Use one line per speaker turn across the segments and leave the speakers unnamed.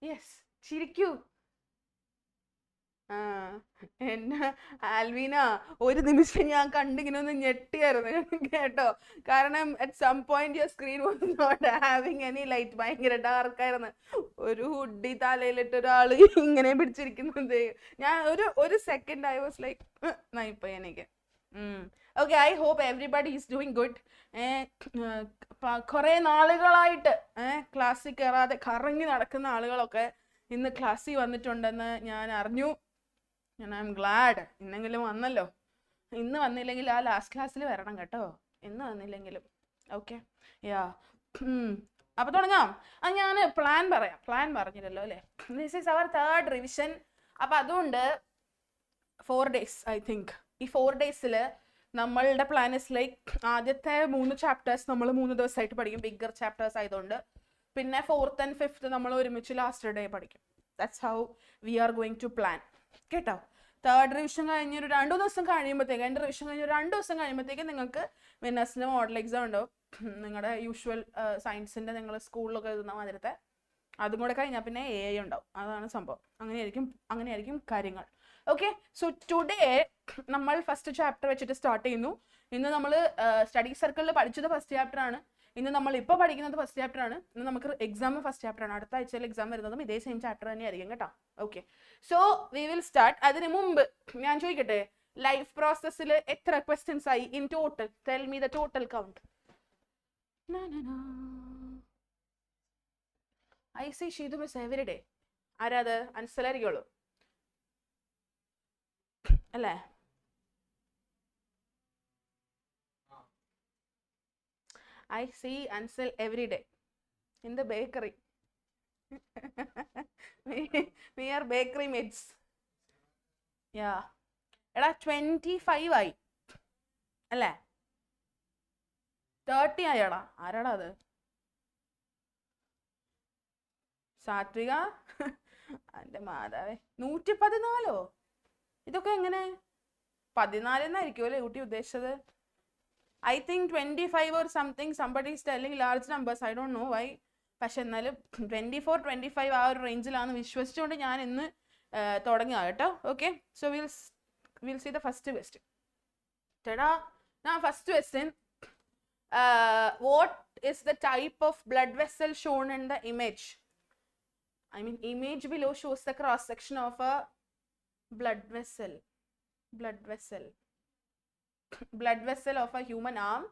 Yes, ചിരിക്കൂ. ആ, എന്നെ ആൽവീന ഒരു നിമിഷം ഞാൻ കണ്ടിങ്ങനെ ഒന്ന് ഞെട്ടിയായിരുന്നു കേട്ടോ. കാരണം at some point your screen was not having any light, ഭയങ്കര ഡാർക്കായിരുന്നു. ഒരു ഹുഡി തലയിലിട്ട് ഒരാള് ഇങ്ങനെ പിടിച്ചിരിക്കുന്നത് ഞാൻ ഒരു സെക്കൻഡ് ഐ വാസ് ലൈക്ക് നയിപ്പോയി എനിക്ക്. Okay, I hope everybody is doing good. കുറെ നാളുകളായിട്ട് ക്ലാസ്സിൽ കയറാതെ കറങ്ങി നടക്കുന്ന ആളുകളൊക്കെ ഇന്ന് ക്ലാസ്സിൽ വന്നിട്ടുണ്ടെന്ന് ഞാൻ അറിഞ്ഞു. I am glad. ഇന്നെങ്കിലും വന്നല്ലോ. ഇന്ന് വന്നില്ലെങ്കിൽ ആ ലാസ്റ്റ് ക്ലാസ്സിൽ വരണം കേട്ടോ, ഇന്ന് വന്നില്ലെങ്കിലും. ഓക്കെ, യാ. അപ്പൊ തുടങ്ങാം. ഞാൻ പ്ലാൻ പറയാം. പ്ലാൻ പറഞ്ഞില്ലല്ലോ അല്ലേ. This is our third revision. അപ്പൊ അതുകൊണ്ട് 4 days ഐ തിങ്ക്. ഈ 4 days നമ്മളുടെ പ്ലാൻ ഇസ് ലൈക്ക് ആദ്യത്തെ 3 chapters നമ്മൾ 3 ദിവസമായിട്ട് പഠിക്കും, ബിഗ്ഗർ ചാപ്റ്റേഴ്സ് ആയതുകൊണ്ട്. പിന്നെ 4th and 5th നമ്മൾ ഒരുമിച്ച് ലാസ്റ്റ് ഡേ പഠിക്കും. That's how we are going to plan കേട്ടോ. തേർഡ് റിവിഷൻ കഴിഞ്ഞ് ഒരു 2 ദിവസം കഴിയുമ്പോഴത്തേക്ക്, എൻ്റെ റിവിഷൻ കഴിഞ്ഞ് ഒരു 2 ദിവസം കഴിയുമ്പോഴത്തേക്ക് നിങ്ങൾക്ക് വിന്നേഴ്സിൻ്റെ മോഡൽ എക്സാം ഉണ്ടാവും. നിങ്ങളുടെ യൂഷ്വൽ സയൻസിൻ്റെ നിങ്ങൾ സ്കൂളിലൊക്കെ എഴുതുന്ന മാതിരത്തെ. അതും കൂടെ കഴിഞ്ഞാൽ പിന്നെ AI ഉണ്ടാവും. അതാണ് സംഭവം. അങ്ങനെയായിരിക്കും കാര്യങ്ങൾ. ഓക്കെ, സോ ടുഡേ നമ്മൾ ഫസ്റ്റ് ചാപ്റ്റർ വെച്ചിട്ട് സ്റ്റാർട്ട് ചെയ്യുന്നു. ഇന്ന് നമ്മൾ സ്റ്റഡി സർക്കിളിൽ പഠിച്ചത് ഫസ്റ്റ് ചാപ്റ്റർ ആണ്. ഇന്ന് നമ്മൾ ഇപ്പോൾ പഠിക്കുന്നത് ഫസ്റ്റ് ചാപ്റ്റർ ആണ്. ഇന്ന് നമുക്ക് എക്സാം ഫസ്റ്റ് ചാപ്റ്റർ ആണ്. അടുത്ത ആഴ്ചയിൽ എക്സാം വരുന്നതും ഇതേ സെയിം ചാപ്റ്റർ തന്നെ ആയിരിക്കും കേട്ടോ. Okay, so we will start. അതിന് മുമ്പ് ഞാൻ ചോദിക്കട്ടെ, ലൈഫ് പ്രോസസ്സിൽ എത്ര ക്വസ്റ്റ്യൻസ് ആയി in total? Tell me the total count. I see Sheethu miss every day. ആരാത്? അൻസലായിരിക്കുള്ളൂ അല്ലേ? I see Ansel every day in the bakery. we are bakery mates. Yeah. എടാ 25 ആയി അല്ലേ? 30 ആയടാ. ആരാടാ അത്? സാത്വിക? എൻ്റെ മാതാവേ, 114? ഇതൊക്കെ എങ്ങനെ? 14 എന്നായിരിക്കുമല്ലേ കുട്ടി ഉദ്ദേശിച്ചത്? I think 25 or something. Somebody is telling large numbers. I don't know why. പക്ഷെ എന്നാലും 24-25 ആ ഒരു റേഞ്ചിലാണ് വിശ്വസിച്ചുകൊണ്ട് ഞാൻ ഇന്ന് തുടങ്ങുക കേട്ടോ. Okay, so will see the first question. ചേട്ടാ, first question, what is the type of blood vessel shown in the image? I mean, image below shows the cross section of a blood vessel. Blood vessel of a human arm.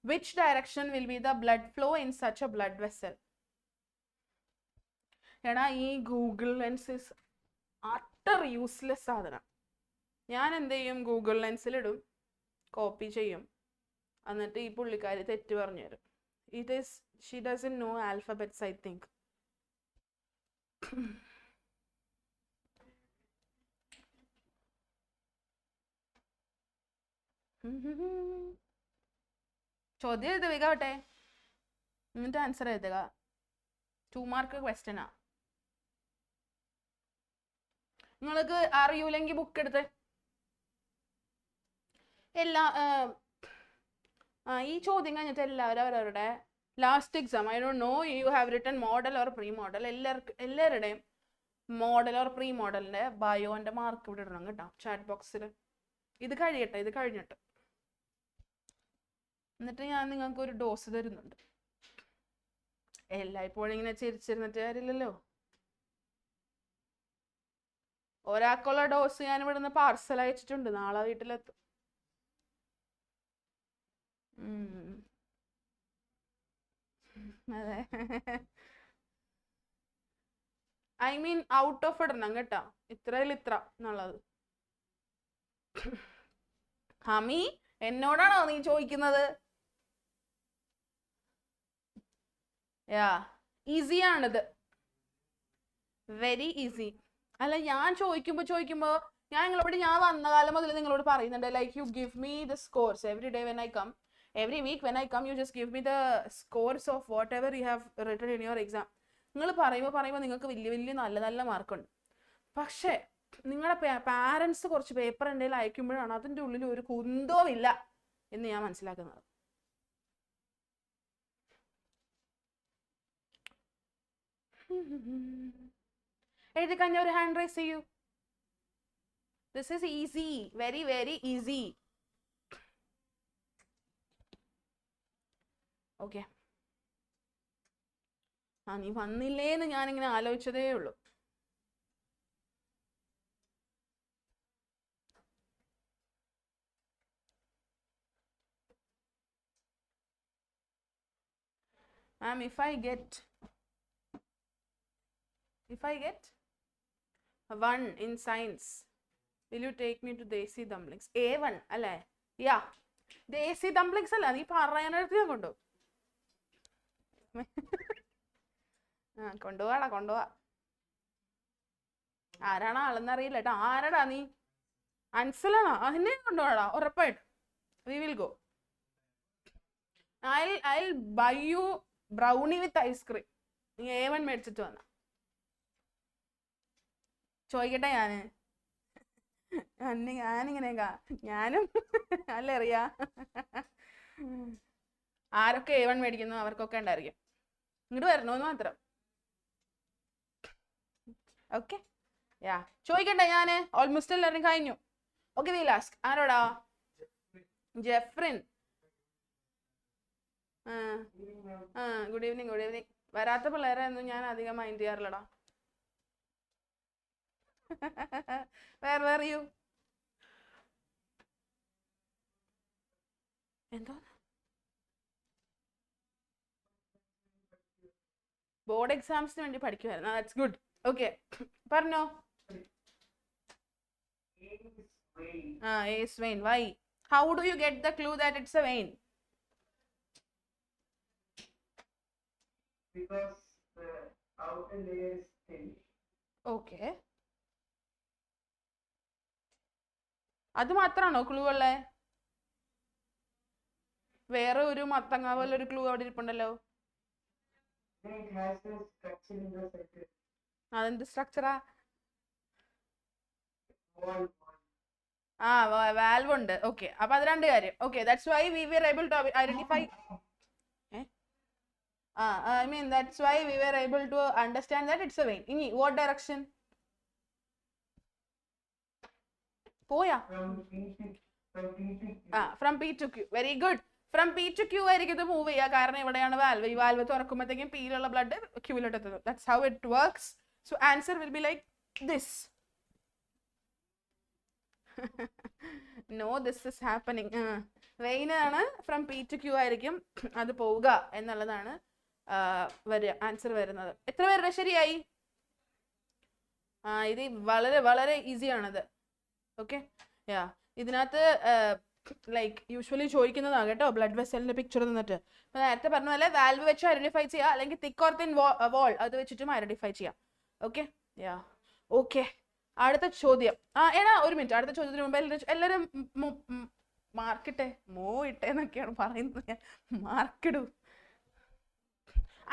Which direction will be the blood flow in such a blood vessel? എടാ, ഈ Google lens is utter useless സാധനം. ഞാൻ എന്ത് ചെയ്യും? Google ലെൻസിലിടും, copy ചെയ്യും, എന്നിട്ട് ഈ പുള്ളിക്കാരി തെറ്റ് പറഞ്ഞു തരും. She doesn't know alphabets I think. ചോദ്യം എഴുതുകട്ടെ, എന്നിട്ട് ആൻസർ എഴുതുക. 2 മാർക്ക് ക്വസ്റ്റ്യനാ. നിങ്ങൾക്ക് അറിയൂലെങ്കിൽ ബുക്ക് എടുത്ത് ഈ ചോദ്യം കഴിഞ്ഞിട്ട് എല്ലാവരും അവരവരുടെ last exam, I don't know you have written model or pre model, എല്ലാവരുടെയും മോഡൽ ഓർ പ്രീ മോഡലിന്റെ ബയോന്റെ മാർക്ക് ഇവിടെ ഇടണം കേട്ടോ, ചാറ്റ് ബോക്സിൽ. ഇത് കഴിഞ്ഞിട്ട് എന്നിട്ട് ഞാൻ നിങ്ങൾക്ക് ഒരു ഡോസ് തരുന്നുണ്ട്. എല്ലായ്പ്പോഴും ഇങ്ങനെ ചിരിച്ചിരുന്നിട്ട് കാര്യമില്ലല്ലോ. ഒരാൾക്കുള്ള ഡോസ് ഞാൻ ഇവിടെ നിന്ന് പാർസൽ അയച്ചിട്ടുണ്ട്, നാളെ വീട്ടിലെത്തും. അതെ, ഐ മീൻ ഔട്ട് ഓഫ് ഇടണം കേട്ടോ, ഇത്രയിൽ ഇത്ര എന്നുള്ളത്. ഹമി, എന്നോടാണോ നീ ചോദിക്കുന്നത്? ഈസിയാണിത്, വെരി ഈസി. അല്ല, ഞാൻ ചോദിക്കുമ്പോ ഞാൻ വന്ന കാലം മുതൽ നിങ്ങളോട് പറയുന്നുണ്ട്, like you give me the scores every day when I come, every week when I come you just give me the scores of whatever you have written in your exam. നിങ്ങൾ പറയുമ്പോൾ നിങ്ങൾക്ക് വലിയ നല്ല മാർക്കുണ്ട്. പക്ഷേ നിങ്ങളുടെ പാരൻസ് കുറച്ച് paper എന്തെങ്കിലും അയക്കുമ്പോഴാണ് അതിൻ്റെ ഉള്ളിൽ ഒരു കുന്തവും ഇല്ല എന്ന് ഞാൻ മനസ്സിലാക്കുന്നത്. എഴുതി കഴിഞ്ഞ ഒരു ഹാൻഡ് റൈസ് ചെയ്യൂ. This is easy, very very easy. Okay, നീ വന്നില്ലേന്ന് ഞാനിങ്ങനെ ആലോചിച്ചതേ ഉള്ളൂ. Ma'am, if I get 1 in science, will you take me to Desi dumplings? A1 അല്ലേ? യാ, ദേശി dumplings അല്ല, നീ പറയാനടുത്ത് ഞാൻ കൊണ്ടുപോകും. കൊണ്ടുപോവാ. ആരാണോ ആളെന്നറിയില്ല കേട്ടോ. ആരടാ നീ? അൻസലാണോ? അതിനെ കൊണ്ടുപോടാ, ഉറപ്പായിട്ട്. We will go. I'll buy you brownie with ice cream. നീ A1 മേടിച്ചിട്ട് വന്ന. ചോദിക്കട്ടെ ഞാനിങ്ങനെയൊക്കെ ഞാനും അല്ലേ അറിയാ. ആരൊക്കെ A1 മേടിക്കുന്നു അവർക്കൊക്കെ ഉണ്ടായിരിക്കും. ഇങ്ങോട്ട് വരണോന്ന് മാത്രം. ഓക്കെ, യാ, ചോദിക്കട്ടെ ഞാന്. ഓൾമോസ്റ്റ് എല്ലാവരും കഴിഞ്ഞു. Okay, we'll ask. ആരോടാ? ജെഫ്രിൻ. Good evening. വരാത്ത പിള്ളേരെ ഒന്നും ഞാൻ അധികം മൈൻഡ് ചെയ്യാറില്ലടാ. Where were you? എന്തോ ബോർഡ് എക്സാംസിന് വേണ്ടി പഠിക്കുമായിരുന്നു. That's good. ഓക്കെ, പറഞ്ഞോ. Ace vein. Why? How do you get the clue that it's a vein?
Because the outer layer is thin.
Okay. അത് മാത്രാണോ ക്ലൂ ഉള്ളേ? വേറെ ഒരു മത്തങ്ങ പോലെ ഒരു ക്ലൂ അവിടെ ഇരിപ്പുണ്ടല്ലോ. അതെന്ത് സ്ട്രക്ചറാ? വാൽവ് ഉണ്ട്. ഓക്കെ, അപ്പൊ അത് രണ്ട് കാര്യം. Okay, that's why we were able to identify. I mean that's why we were able to understand that it's a vein. In what direction? പോയാ? From P to Q. Very good. From P to Q ആയിരിക്കും ഇത് move ചെയ്യുക. കാരണം ഇവിടെയാണ് valve. ഈ valve തുറക്കുമ്പോഴത്തേക്കും പിയിലുള്ള blood ക്യൂവിലോട്ട് എത്തുന്നു. That's how it works. So answer will be like this. No, this is happening. Vein ആണ്. From P to Q ആയിരിക്കും അത് പോവുക എന്നുള്ളതാണ് ആൻസർ വരുന്നത്. എത്ര പേരുടെ ശരിയായി? ഇത് വളരെ വളരെ ഈസി ആണത്. ഓക്കെ, യാ, ഇതിനകത്ത് ലൈക്ക് യൂഷ്വലി ചോദിക്കുന്നതാണ് കേട്ടോ ബ്ലഡ് വെസലിന്റെ പിക്ചർ തന്നിട്ട്. നേരത്തെ പറഞ്ഞ പോലെ വാൽവ് വെച്ച് ഐഡന്റിഫൈ ചെയ്യാം, അല്ലെങ്കിൽ തിക്ക് ഓർ തിൻ വാൾ അത് വെച്ചിട്ടും ഐഡന്റിഫൈ ചെയ്യാം. ഓക്കെ, യാ, ഓക്കെ. അടുത്ത ചോദ്യം. എടാ ഒരു മിനിറ്റ്, അടുത്ത ചോദ്യത്തിന് മുമ്പ് എല്ലാവരും മാർക്കിട്ടെ. ഇട്ടേന്നൊക്കെയാണ് പറയുന്നത്. മാർക്കിടൂ.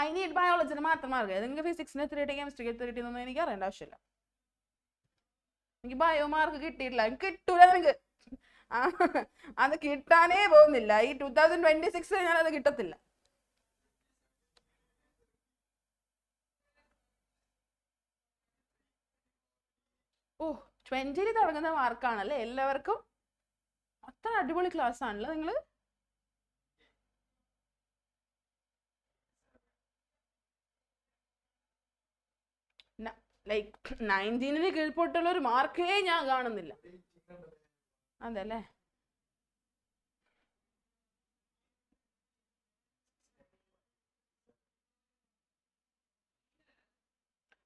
I need ബയോളജിന് മാത്രം മാർക്ക്. നിങ്ങൾക്ക് ഫിസിക്സിന് എത്ര കിട്ടി, കെമിസ്ട്രിക്ക് എത്ര കിട്ടിയെന്നൊന്നും എനിക്ക് അറിയേണ്ട ആവശ്യമില്ല. എനിക്ക് ബയോ മാർക്ക് കിട്ടിയിട്ടില്ല, കിട്ടൂല നിനക്ക്. അത് കിട്ടാനേ പോകുന്നില്ല. ഈ 2026 ഞാനത് കിട്ടത്തില്ല. ഓ, 20 തുടങ്ങുന്ന മാർക്കാണല്ലേ എല്ലാവർക്കും? അത്ര അടിപൊളി ക്ലാസ് ആണല്ലോ നിങ്ങള്. ലൈക്ക് 19 കീഴ്പോട്ടുള്ള ഒരു മാർക്കേ ഞാൻ കാണുന്നില്ല. അതല്ലേ,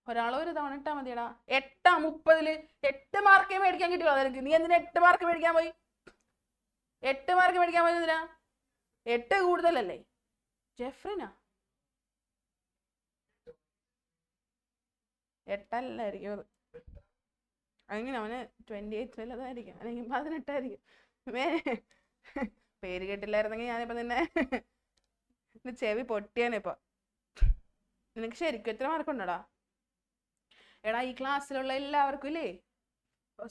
ഒരാളൊരു തവണ ഇട്ടാ മതിയടാ. 8:30 8 മാർക്കേ മേടിക്കാൻ കിട്ടിയോ നിനക്ക്? നീ എന്തിനാ 8 മാർക്ക് മേടിക്കാൻ പോയി? 8 മാർക്ക് മേടിക്കാൻ പോയി എന്തിനാ? 8 കൂടുതലല്ലേ ജെഫ്രിനാ? 8 അല്ലായിരിക്കും അത്. അങ്ങനെ അവന് 28 അതായിരിക്കും, അല്ലെങ്കിൽ 18 ആയിരിക്കും. പേര് കേട്ടില്ലായിരുന്നെങ്കിൽ ഞാനിപ്പോ നിന്നെ ചെവി പൊട്ടിയാനിപ്പോ. നിനക്ക് ശരിക്കും എത്ര മാർക്കുണ്ടോടാ? എടാ ഈ ക്ലാസ്സിലുള്ള എല്ലാവർക്കും ഇല്ലേ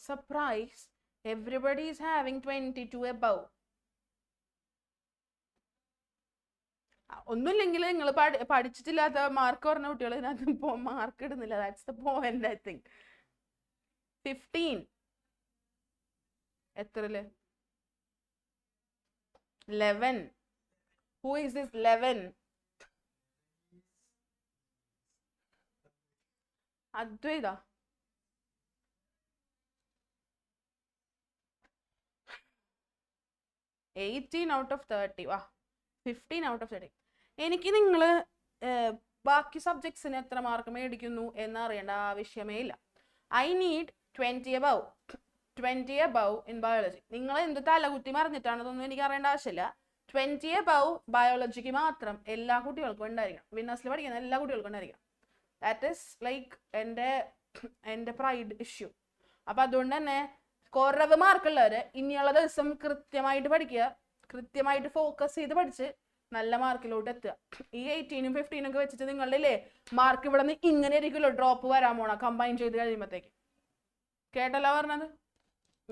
surprise, everybody is having 22 above. ഒന്നുമില്ലെങ്കിൽ നിങ്ങൾ പഠിച്ചിട്ടില്ലാത്ത മാർക്ക് പറഞ്ഞ കുട്ടികൾ ഇതിനകത്ത് മാർക്ക് ഇടുന്നില്ല. That's the point I think. 15 എത്രയില്? 11. Who is this 11? Adwaita. out of 30. വാ, 15 out of 30. എനിക്ക് നിങ്ങൾ ബാക്കി സബ്ജക്ട്സിന് എത്ര മാർക്ക് മേടിക്കുന്നു എന്നറിയേണ്ട ആവശ്യമേ ഇല്ല. I need 20 above. 20 above in biology. നിങ്ങൾ എന്ത് തലകുത്തി മറിഞ്ഞിട്ടാണ് ഇതൊന്നും എനിക്ക് അറിയേണ്ട ആവശ്യമില്ല. 20 above ബയോളജിക്ക് മാത്രം എല്ലാ കുട്ടികൾക്കും ഉണ്ടായിരിക്കണം. വിന്നേഴ്സിൽ പഠിക്കുന്ന എല്ലാ കുട്ടികൾക്കും ഉണ്ടായിരിക്കണം. ദാറ്റ് ഈസ് ലൈക്ക് എൻ്റെ പ്രൈഡ് ഇഷ്യൂ. അപ്പം അതുകൊണ്ട് തന്നെ കുറവ് മാർക്കുള്ളവർ ഇനിയുള്ള ദിവസം കൃത്യമായിട്ട് പഠിക്കുക, കൃത്യമായിട്ട് ഫോക്കസ് ചെയ്ത് പഠിച്ച് നല്ല മാർക്കിലോട്ട് എത്തുക. ഈ 18ഉം 15ഉം ഒക്കെ വെച്ചിട്ട് നിങ്ങളുടെ ഇല്ലേ മാർക്ക് ഇവിടെ നിന്ന് ഇങ്ങനെ ഇരിക്കുമല്ലോ ഡ്രോപ്പ് വരാൻ പോണ കമ്പൈൻ ചെയ്ത് കഴിയുമ്പോഴത്തേക്ക്. കേട്ടല്ലോ പറഞ്ഞത്?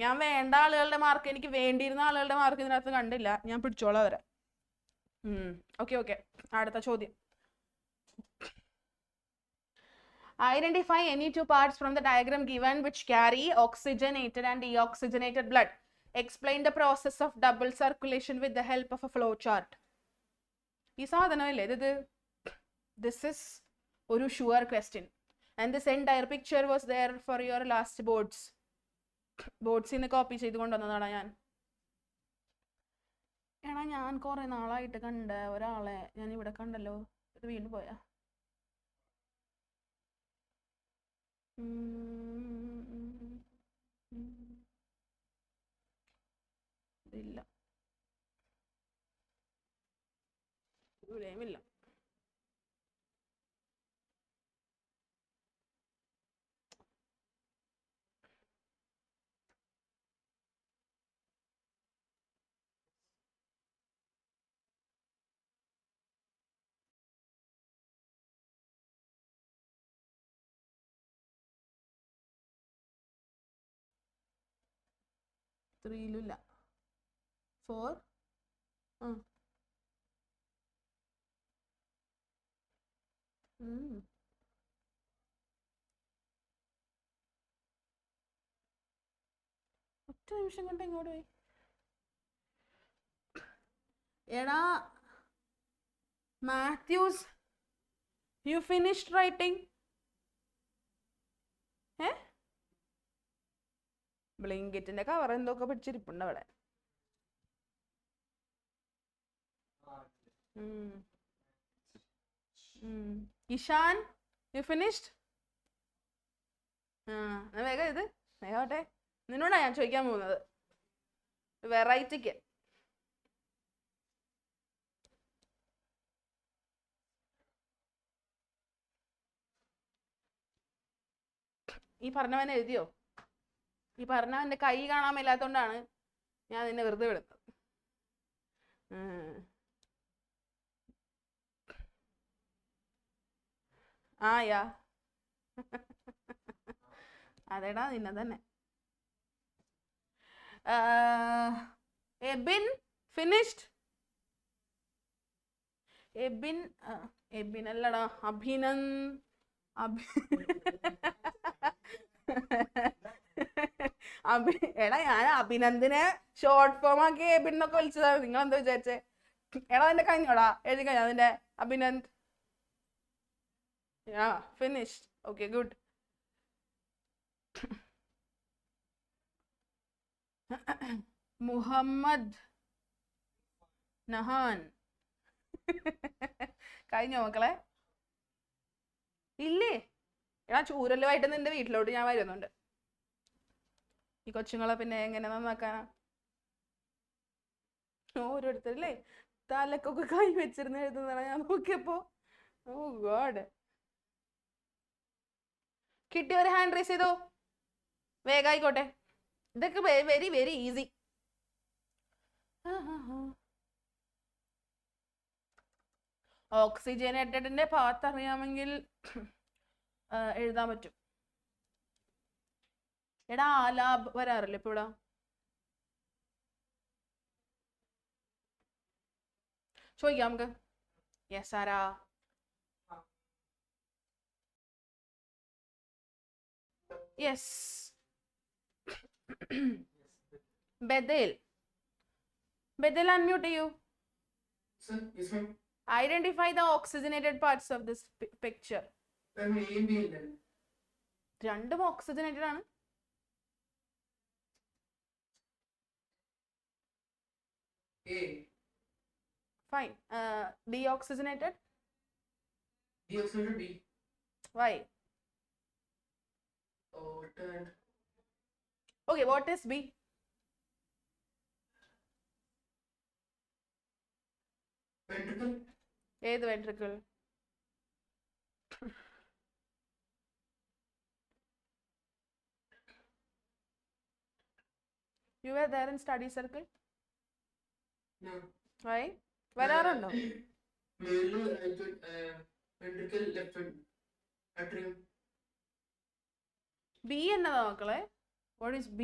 ഞാൻ വേണ്ട ആളുകളുടെ മാർക്ക്, എനിക്ക് വേണ്ടിയിരുന്ന ആളുകളുടെ മാർക്ക് ഇതിനകത്ത് കണ്ടില്ല. ഞാൻ പിടിച്ചോളാം അവരെ. ഓക്കെ. അടുത്ത ചോദ്യം. Identify any two parts from the diagram given which carry oxygenated and deoxygenated blood. Explain the process of double circulation with the help of a flow chart. ഈ സാധനമല്ലേ ഇത്? This is ഒരു sure question. And this entire picture was there for your last boards. ബോർഡ്സിൽ നിന്ന് copy ചെയ്ത് കൊണ്ടുവന്നതാണ് ഞാൻ. ഞാൻ കുറെ നാളായിട്ട് കണ്ട ഒരാളെ ഞാൻ ഇവിടെ കണ്ടല്ലോ. ഇത് വീണ്ടും പോയാ? ഇല്ല, ഇവിടെയും ഇല്ല. ത്രീയിലില്ല. 4 ഒറ്റ നിമിഷം കൊണ്ട് ഇങ്ങോട്ട് പോയി. എടാ മാത്യൂസ്, യു ഫിനിഷ്ഡ് റൈറ്റിംഗ്? ബ്ലിങ്കിറ്റിന്റെ കവർ എന്തൊക്കെ പിടിച്ചിരിപ്പുണ്ട് അവിടെ. Ishaan, you finished? വേഗം ഇത് വേഗോട്ടെ. നിന്നോടാ ഞാൻ ചോദിക്കാൻ പോകുന്നത് വെറൈറ്റിക്ക്. ഈ പറഞ്ഞവൻ എഴുതിയോ? ഈ പറഞ്ഞവൻ്റെ കൈ കാണാൻ മേലാത്തോണ്ടാണ് ഞാൻ നിന്നെ വെറുതെ വിടുന്നത്. യാ അതെടാ നിന്നെ തന്നെ. എബിൻ ഫിനിഷ്ഡ്? എബിൻ അല്ലടാ, എടാ ഞാൻ അഭിനന്ദിനെ ഷോർട്ട് ഫോം ആക്കി എബിൻ എന്നൊക്കെ വിളിച്ചതാണ്. നിങ്ങൾ എന്താ വിചാരിച്ചേ? എടാ അതിന്റെ കഴിഞ്ഞോടാ, എഴുതി കഴിഞ്ഞ അതിന്റെ Abhinand. Finished. Okay, good. Muhammad Nahan കഴിഞ്ഞോ മക്കളെ? ഇല്ലേ? എടാ ചൂരലുമായിട്ട് നിന്റെ വീട്ടിലോട്ട് ഞാൻ വരുന്നുണ്ട്. ഈ കൊച്ചുങ്ങളെ പിന്നെ എങ്ങനെ നന്നാക്കാനാ? ഓരോരുത്തരല്ലേ തലക്കൊക്കെ കൈ വെച്ചിരുന്ന് എഴുതുന്നതാണ് ഞാൻ നോക്കിയപ്പോ. ഓ ഗോഡ്. കിട്ടിയവരെ ഹാൻഡ് റൈസ് ചെയ്തോ, വേഗായിക്കോട്ടെ. ഇതൊക്കെ വെരി വെരി ഈസി. ഓക്സിജനേറ്റഡിന്റെ പാത്ത് അറിയാമെങ്കിൽ എഴുതാൻ പറ്റും. എടാ ലാബ് വരാറില്ല ഇപ്പൊ ഇവിടെ? ചോദിക്കാം നമുക്ക്. യെസ് ആരാ? യെസ് ബദൽ. ബദൽ unmute ചെയ്യൂ.
Sir, yes ma'am.
Identify the oxygenated parts of this picture.
Ma'am, A and B then.
രണ്ടും ഓക്സിജനേറ്റഡ് ആണ്.
A.
Fine. Deoxygenated.
Deoxygenated B.
Why?
Oh, and
Okay, what is B?
ventricle.
ഏത് ventricle? You were there in study circle?
No.
Why? വരാറുണ്ടോ?
Mainly right ventricle, left atrium.
B എന്നതാ മക്കളെ? What is B?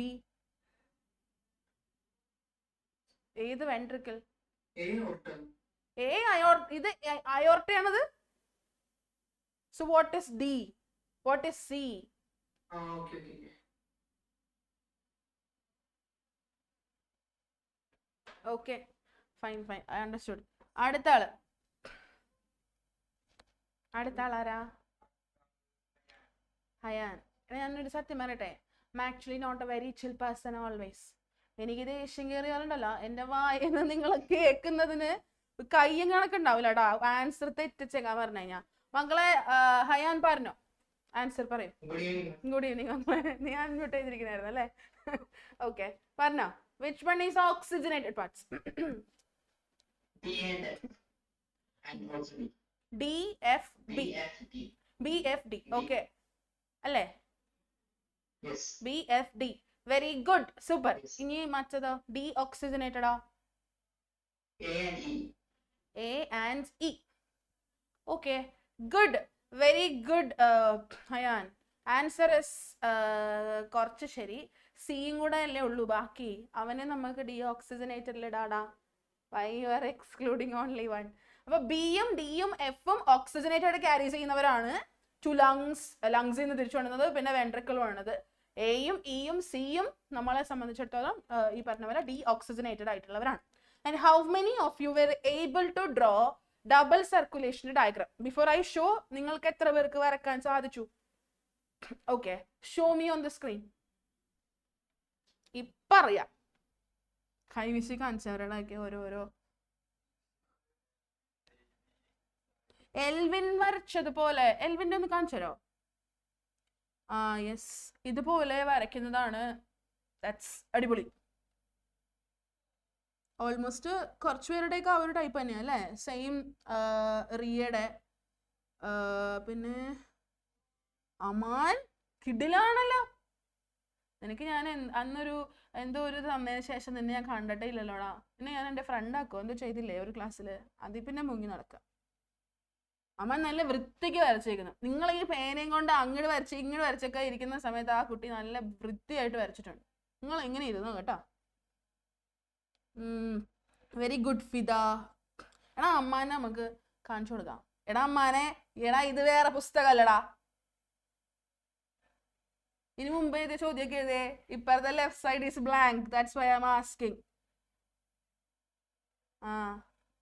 ഏത് ventricle?
A aorta.
ഇത് അയോർട്ടയാണത്. So what is D? What is C?
Okay, okay.
Okay, fine, I understood. അടുത്ത ആളാരാ? ഹയാൻ. ഞാനൊരു സത്യം പറയട്ടെ, actually not a very chill person always. എനിക്ക് ദേഷ്യം കയറിയാലുണ്ടല്ലോ എൻ്റെ വായന നിങ്ങൾ കേൾക്കുന്നതിന് കയ്യും കണക്കുണ്ടാവില്ല കേട്ടോ. ആൻസർ തെറ്റിച്ചേക്കാൻ പറഞ്ഞു കഴിഞ്ഞാൽ. മക്കളെ ഹയാൻ പറഞ്ഞോ, ആൻസർ പറയും. Good evening. നീ അൺമ്യൂട്ട് ചെയ്തിരിക്കണായിരുന്നു അല്ലേ? ഓക്കെ, പറഞ്ഞോ. Which one is oxygenated parts?
D and also B.
D, F, B. B, F, D. Okay. അല്ലേ?
Yes.
B, F, D. Very good. Super.
Yes.
ഇനി മറ്റതോ? Deoxygenated ആ?
A and E.
A and E. Okay. Good. Very good. Hayan. Answer is കുറച്ച് ശരി. സിയും കൂടെ അല്ലേ ഉള്ളൂ ബാക്കി. അവനെ നമുക്ക് ഡീഓക്സിജനേറ്റഡിൽ ഇടാടാ. Why you are excluding only one? അപ്പൊ ബിയും ഡിയും എഫും ഓക്സിജനേറ്റഡ് ക്യാരി ചെയ്യുന്നവരാണ്. ടു ലങ്സിൽ നിന്ന് തിരിച്ചു കൊണ്ടുവന്നത്. പിന്നെ വെൻട്രിക്കിൾ വേണത്. എയും ഇയും സിയും നമ്മളെ സംബന്ധിച്ചിടത്തോളം ഈ പറഞ്ഞ പോലെ ഡീഓക്സിജനേറ്റഡ് ആയിട്ടുള്ളവരാണ്. And how many of you were able to draw double circulation diagram before I show? നിങ്ങൾക്ക് എത്ര പേർക്ക് വരക്കാൻ സാധിച്ചു? Okay, show me on the screen. ഇപ്പം അറിയാം. കൈവിശി കാണിച്ചവരുടെയൊക്കെ ഓരോരോ. എൽവിൻ വരച്ചതുപോലെ. എൽവിൻ്റെ ഒന്ന് കാണിച്ചു തരോ? ആ യെസ്, ഇതുപോലെ വരയ്ക്കുന്നതാണ്. ദാറ്റ്സ് അടിപൊളി. ഓൾമോസ്റ്റ് കുറച്ച് പേരുടെയൊക്കെ ആ ഒരു ടൈപ്പ് തന്നെയാണ് അല്ലേ? സെയിം റിയയുടെ. പിന്നെ അമാൻ കിഡിലാണല്ലോ. എനിക്ക് ഞാൻ അന്നൊരു എന്തോ ഒരു തന്നതിന് ശേഷം നിന്നെ ഞാൻ കണ്ടിട്ടേ ഇല്ലല്ലോടാ. പിന്നെ ഞാൻ എൻ്റെ ഫ്രണ്ടാക്കോ എന്തോ ചെയ്തില്ലേ ഒരു ക്ലാസ്സിൽ. അതിൽ പിന്നെ മുങ്ങി നടക്കുക. അമ്മ നല്ല വൃത്തിക്ക് വരച്ചേക്കുന്നു. നിങ്ങൾ ഈ പേനയും കൊണ്ട് അങ്ങോട്ട് വരച്ച് ഇങ്ങോട്ട് വരച്ചൊക്കെ ഇരിക്കുന്ന സമയത്ത് ആ കുട്ടി നല്ല വൃത്തിയായിട്ട് വരച്ചിട്ടുണ്ട്. നിങ്ങൾ എങ്ങനെ ഇരുന്നു കേട്ടോ. Very good Fida. എടാ അമ്മാനെ നമുക്ക് കാണിച്ചു കൊടുക്കാം. എടാ അമ്മാനെ, എടാ ഇത് വേറെ പുസ്തകമല്ലടാ. ഇനി മുമ്പ് എഴുതിയ ചോദ്യമൊക്കെ എഴുതേ. ഇപ്പഴത്തെ left side is blank. That's why I am asking.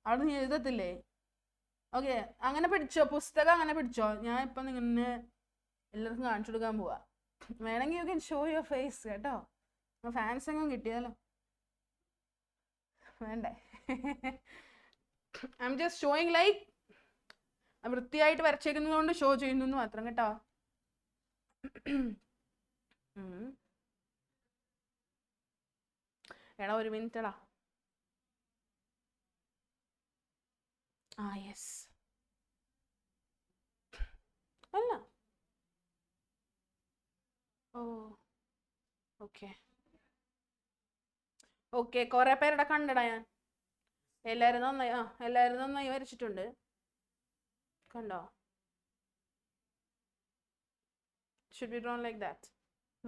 അവിടെ നീ എഴുതത്തില്ലേ? ഓക്കെ, അങ്ങനെ പിടിച്ചോ, പുസ്തകം അങ്ങനെ പിടിച്ചോ. ഞാൻ ഇപ്പം നിങ്ങനെ എല്ലാവർക്കും കാണിച്ചു കൊടുക്കാൻ പോവാ. വേണമെങ്കിൽ you can show your face കേട്ടോ. ഫാൻസ് എങ്ങും കിട്ടിയാലോ. വേണ്ടേ? I am just showing like വൃത്തിയായിട്ട് വരച്ചേക്കുന്നത് കൊണ്ട് ഷോ ചെയ്യുന്നു എന്ന് മാത്രം കേട്ടോ. എടാ ഒരു മിനിറ്റടാ. ആ യെസ്. അല്ല, ഓ ഓക്കെ ഓക്കെ. കുറെ പേരുടെ കണ്ടടാ ഞാൻ. എല്ലാവരും നന്നായി വരച്ചിട്ടുണ്ട്. കണ്ടോ? Should be drone like that.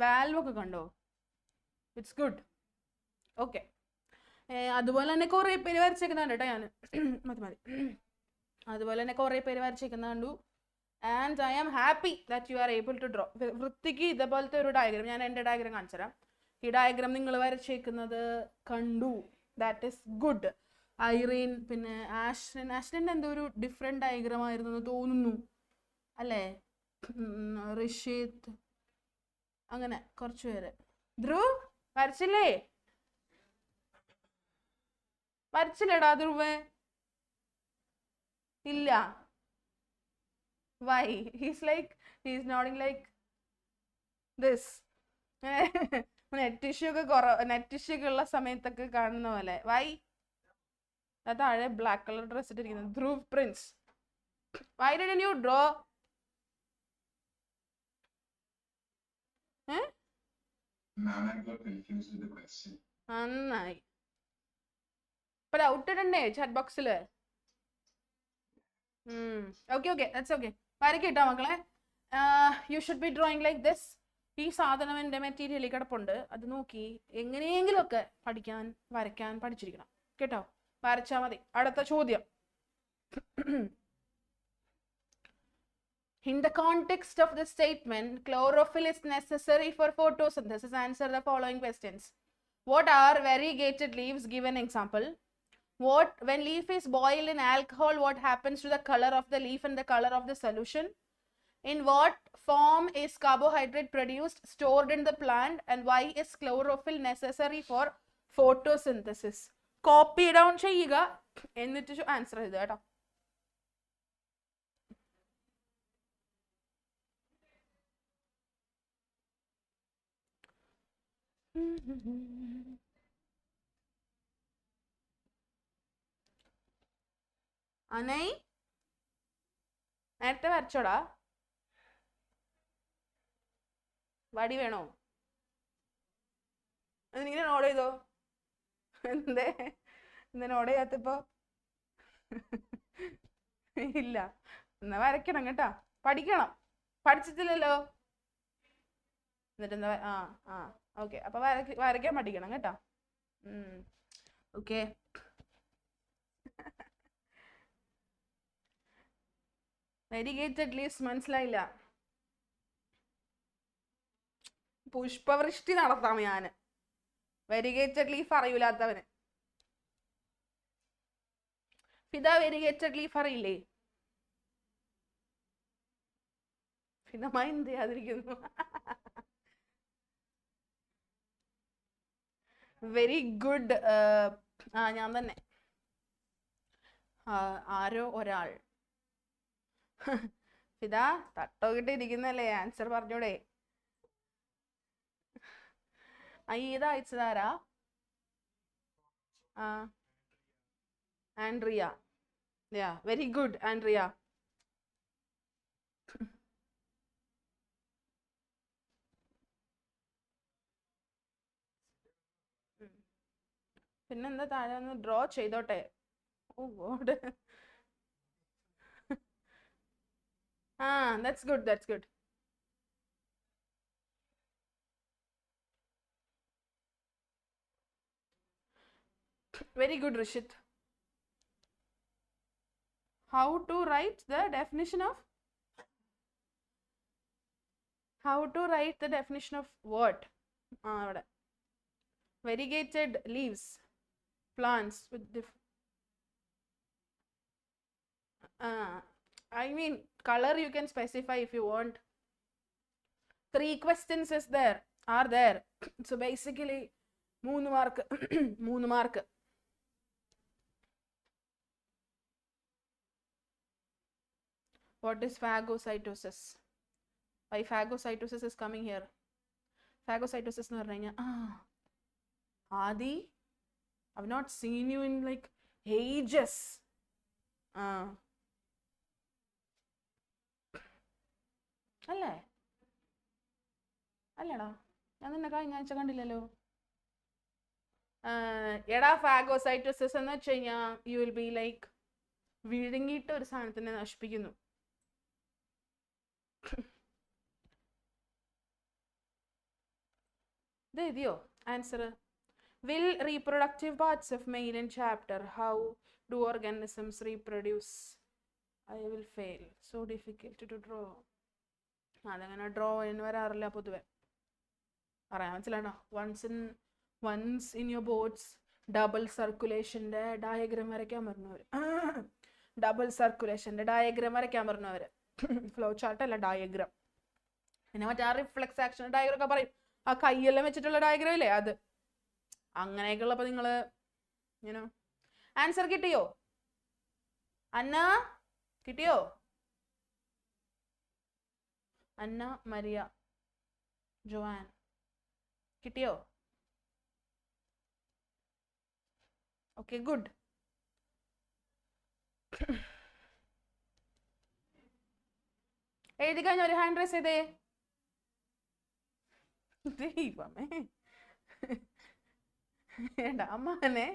Valve ഒക്കെ കണ്ടോ? It's good. ഓക്കെ, അതുപോലെ തന്നെ കുറേ പേര് വരച്ചേക്കുന്നുണ്ട് കേട്ടോ ഞാൻ. മതി. അതുപോലെ തന്നെ കുറേ പേര് വരച്ചേക്കുന്ന കണ്ടു. And I am happy that you are able to draw. വൃത്തിക്ക് ഇതേപോലത്തെ ഒരു ഡയഗ്രാം, ഞാൻ എൻ്റെ ഡയഗ്രാം കാണിച്ചു തരാം. ഈ ഡയഗ്രാം നിങ്ങൾ വരച്ചേക്കുന്നത് കണ്ടു. That is good. ഐറീൻ, പിന്നെ ആഷ്ലിൻ്റെ എന്തോ ഒരു ഡിഫറെൻറ്റ് ഡയഗ്രാം ആയിരുന്നു എന്ന് തോന്നുന്നു അല്ലേ? ഋഷിത്, അങ്ങനെ കുറച്ച് പേര്. ധ്രുവ് വരച്ചില്ലേ? വരച്ചില്ലടാ ധ്രുവ്? ഇല്ല. Why? he's nodding like this. Net issue ഒക്കെ ഉള്ള സമയത്തൊക്കെ കാണുന്ന പോലെ. വൈ? താഴെ ബ്ലാക്ക് കളർ ഡ്രസ് ഇട്ടിരിക്കുന്നത് Dhruv Prince. Why didn't you draw? നന്നായി. ഇപ്പൊ ഡൗട്ട് ഇടണ്ടേ ചാറ്റ് ബോക്സില്? Okay that's okay. വരയ്ക്കിട്ടോ മക്കളെ. You should be drawing like this. ഈ സാധനം എൻ്റെ മെറ്റീരിയലിൽ കിടപ്പുണ്ട്, അത് നോക്കി എങ്ങനെയെങ്കിലും ഒക്കെ വരയ്ക്കാൻ പഠിച്ചിരിക്കണം കേട്ടോ. വരച്ചാൽ മതി. അടുത്ത ചോദ്യം. In the context of the statement, chlorophyll is necessary for photosynthesis, answer the following questions. What are variegated leaves? Give an example. When leaf is boiled in alcohol, what happens to the color of the leaf and the color of the solution? In what form is carbohydrate produced, stored in the plant, and why is chlorophyll necessary for photosynthesis? Copy down ചെയ്യുക, എന്നിട്ട് answer ചെയ്ത് കേട്ടോ. അനൈ നേരത്തെ വരച്ചോടാ? വടി വേണോ? അതിനിങ്ങനെ നോട് ചെയ്തോ? എന്തേ നോട് ചെയ്യാത്തപ്പോ? ഇല്ല, എന്നാ വരയ്ക്കണം കേട്ടാ. പഠിക്കണം. പഠിച്ചിട്ടില്ലല്ലോ. എന്നിട്ട് എന്താ? ഓക്കെ. അപ്പൊ വരയ്ക്കാൻ പഠിക്കണം കേട്ടാ. ഓക്കെ. വെരിഗേറ്റഡ് ലീവ്സ് മനസ്സിലായില്ല. പുഷ്പവൃഷ്ടി നടത്താം ഞാന്. വെരിഗേറ്റഡ് ലീഫ് അറിയൂലാത്തവന്. ഫിദ വെരിഗേറ്റഡ് ലീഫ് അറിയില്ലേ? ഫിദമായി എന്ത് ചെയ്യാതിരിക്കുന്നു? Very good. ഞാൻ തന്നെ. ആരോ ഒരാൾ. ഫിദ തട്ടോ കിട്ടിയിരിക്കുന്നല്ലേ, ആൻസർ പറഞ്ഞൂടെ? ഇത് അയച്ചതാരാ? ആൻഡ്രിയ. Very good Andrea. പിന്നെന്താ താഴെ ഒന്ന് ഡ്രോ ചെയ്തോട്ടെ. ഓ God. that's good. Very good, Rishit. How to write the definition of what? Variegated leaves, plants with I mean color you can specify if you want. 3 questions are there. So basically 3 mark. 3 mark. What is phagocytosis? Why phagocytosis is coming here? Phagocytosis എന്ന് പറഞ്ഞു കഴിഞ്ഞാൽ Adi, I've not seen you in like ages. അല്ലേ? അല്ലടാ, ഞാൻ നിന്നെ കഴിഞ്ഞ ആഴ്ച കണ്ടില്ലല്ലോ. എടാ ഫാഗോസൈറ്റോസിസ് എന്ന് വെച്ച് കഴിഞ്ഞാൽ യു വിൽ ബി ലൈക്ക് വിഴുങ്ങിയിട്ട് ഒരു സാധനത്തിനെ നശിപ്പിക്കുന്നു. ഇത് എഴുതിയോ answer? Will reproductive parts of male in chapter how do organisms reproduce? I will fail. So difficult to draw. അതങ്ങനെ ഡ്രോ ചെയ്യാൻ വരാറില്ല പൊതുവെ. പറയാൻ മനസ്സിലാണോ? Once in your boards double സർക്കുലേഷൻ്റെ ഡയഗ്രാം വരയ്ക്കാൻ പറഞ്ഞവർ. ഡബിൾ സർക്കുലേഷൻ്റെ ഡയഗ്രാം വരയ്ക്കാൻ പറഞ്ഞവർ. ഫ്ലോ ചാർട്ട് അല്ല, ഡയഗ്രാം. പിന്നെ മറ്റേ ആ റിഫ്ലെക്സ് ആക്ഷൻ ഡയഗ്രാം ഒക്കെ പറയും. ആ കൈയെല്ലാം വെച്ചിട്ടുള്ള ഡയഗ്രാം ഇല്ലേ, അത്. അങ്ങനെയൊക്കെ ഉള്ളപ്പോൾ നിങ്ങൾ ആൻസർ കിട്ടിയോ? അന്ന കിട്ടിയോ? അന്ന മരിയ ജോവാൻ കിട്ടിയോ? Okay, good. എഴുതി കഴിഞ്ഞ ഒരു ഹാൻഡ് റൈസ് ചെയ്തേ. ദൈവമേ, അമ്മാനെ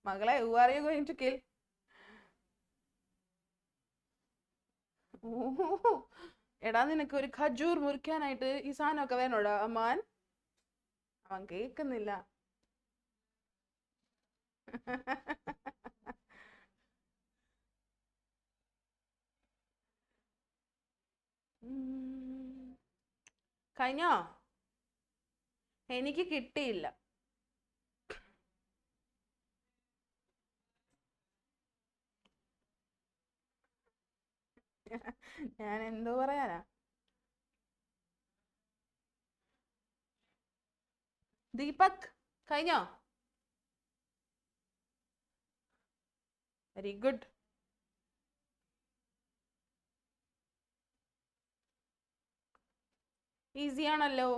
മകളെ, who are you going to kill? എടാ, നിനക്ക് ഒരു ഖജൂർ മുറിക്കാനായിട്ട് ഈ സാധനമൊക്കെ വേണോടാ അമ്മാൻ? അവൻ കേൾക്കുന്നില്ല. കഴിഞ്ഞോ? എനിക്ക് കിട്ടിയില്ല. ഞാൻ എന്തോ പറയാനാ. ദീപക് കഴിഞ്ഞോ? Very good. ഈസി ആണല്ലോ.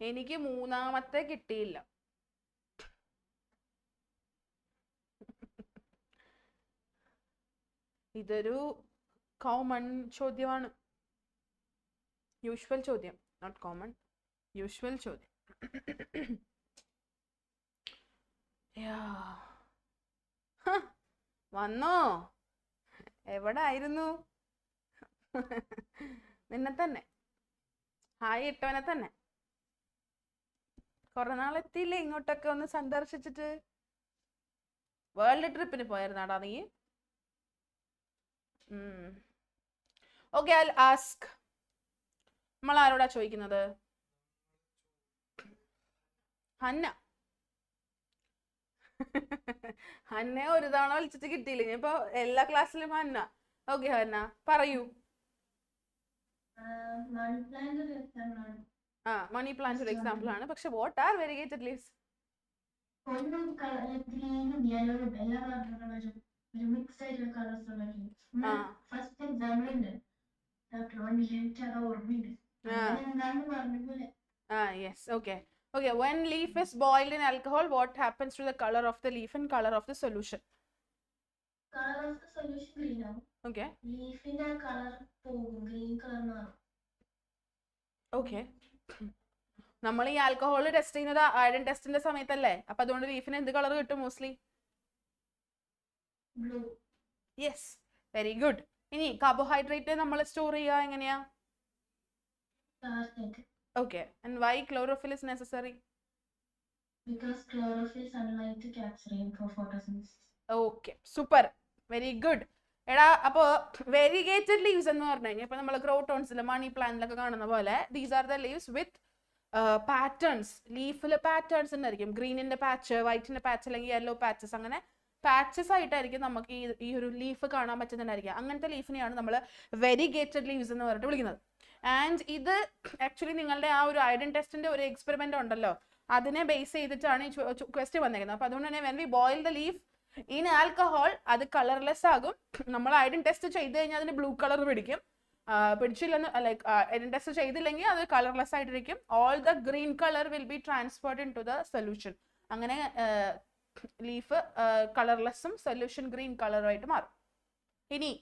എനിക്ക് മൂന്നാമത്തെ കിട്ടിയില്ല. ഇതൊരു കോമൺ ചോദ്യമാണ്. യൂഷ്വൽ ചോദ്യം, നോട്ട് കോമൺ, യൂഷ്വൽ ചോദ്യം. വന്നോ? എവിടെ ആയിരുന്നു? നിന്നെ തന്നെ, ഹായ് ഇട്ടവനെ തന്നെ. കുറെ നാളെത്തിയില്ലേ ഇങ്ങോട്ടൊക്കെ ഒന്ന് സന്ദർശിച്ചിട്ട്? വേൾഡ് ട്രിപ്പിന് പോയിരുന്നാടാ നീ? Okay, I ask. നമ്മൾ ആരോടാ ചോദിക്കുന്നത്? ഹന്ന. ഹന്നെ ഒരു തവണ വിളിച്ചിട്ട് കിട്ടിയില്ല. ഇപ്പൊ എല്ലാ ക്ലാസ്സിലും ഹന്ന. ഓക്കെ ഹന്ന, പറയൂ. മണി പ്ലാന്റ് ഒരു എക്സാമ്പിൾ ആണ്. പക്ഷെ what are variegated leaves? Yes, okay. Okay, when leaf is boiled in alcohol, what happens to the color of the leaf and color of the solution?
Color of the solution green ആവും.
Okay.
Leaf ന്റെ color പോകും, green color മാറും.
Okay. നമ്മൾ ഈ alcohol test ചെയ്യുന്നത് iron ടെസ്റ്റിന്റെ സമയത്തല്ലേ? അപ്പൊ അതുകൊണ്ട് ലീഫിന് എന്ത് കളർ കിട്ടും mostly?
Blue.
Yes, very good. ഇനി കാർബോഹൈഡ്രേറ്റ് നമ്മൾ സ്റ്റോർ ചെയ്യുക എങ്ങനെയാ? Okay, and why chlorophyll is necessary?
Because chlorophyll sunlight capturing for photosynthesis.
Okay, super, very good. എടാ, അപ്പോൾ വെരിഗേറ്റഡ് ലീവ്സ് എന്ന് പറഞ്ഞു കഴിഞ്ഞാൽ ഇപ്പൊ നമ്മൾ ക്രോട്ടോൺസിൽ മണി പ്ലാന്റിലൊക്കെ കാണുന്ന പോലെ these are the leaves with patterns. ലീഫിൽ പാറ്റേൺസ് ഉണ്ടായിരിക്കും. ഗ്രീനിന്റെ പാച്ച്, വൈറ്റിന്റെ പാച്ച്, അല്ലെങ്കിൽ യെല്ലോ പാച്ചസ്, അങ്ങനെ പാച്ചസ് ആയിട്ടായിരിക്കും നമുക്ക് ഈ ഒരു ലീഫ് കാണാൻ പറ്റുന്നുണ്ടായിരിക്കുക. അങ്ങനത്തെ ലീഫിനെയാണ് നമ്മൾ വെരിഗേറ്റഡ് ലീവ്സ് എന്ന് പറഞ്ഞിട്ട് വിളിക്കുന്നത്. ആൻഡ് ഇത് ആക്ച്വലി നിങ്ങളുടെ ആ ഒരു അയൺ ടെസ്റ്റിന്റെ ഒരു എക്സ്പെരിമെന്റ് ഉണ്ടല്ലോ, അതിനെ ബേസ് ചെയ്തിട്ടാണ് ഈ ക്വസ്റ്റ്യൻ വന്നേക്കുന്നത്. അപ്പൊ അതുകൊണ്ട് തന്നെ when we boil the leaf in alcohol, അത് കളർലെസ് ആകും. നമ്മൾ അയൺ ടെസ്റ്റ് ചെയ്ത് കഴിഞ്ഞാൽ അതിന് ബ്ലൂ കളർ പിടിക്കും. പിടിച്ചില്ലെന്ന് ലൈക്ക് അയൺ ടെസ്റ്റ് ചെയ്തില്ലെങ്കിൽ അത് കളർലെസ് ആയിട്ടിരിക്കും. All the green colour will be transferred into the solution. അങ്ങനെ ലീഫ് കളർലെസ്സും സൊല്യൂഷൻ ഗ്രീൻ കളറുമായിട്ട് മാറും. ഇനി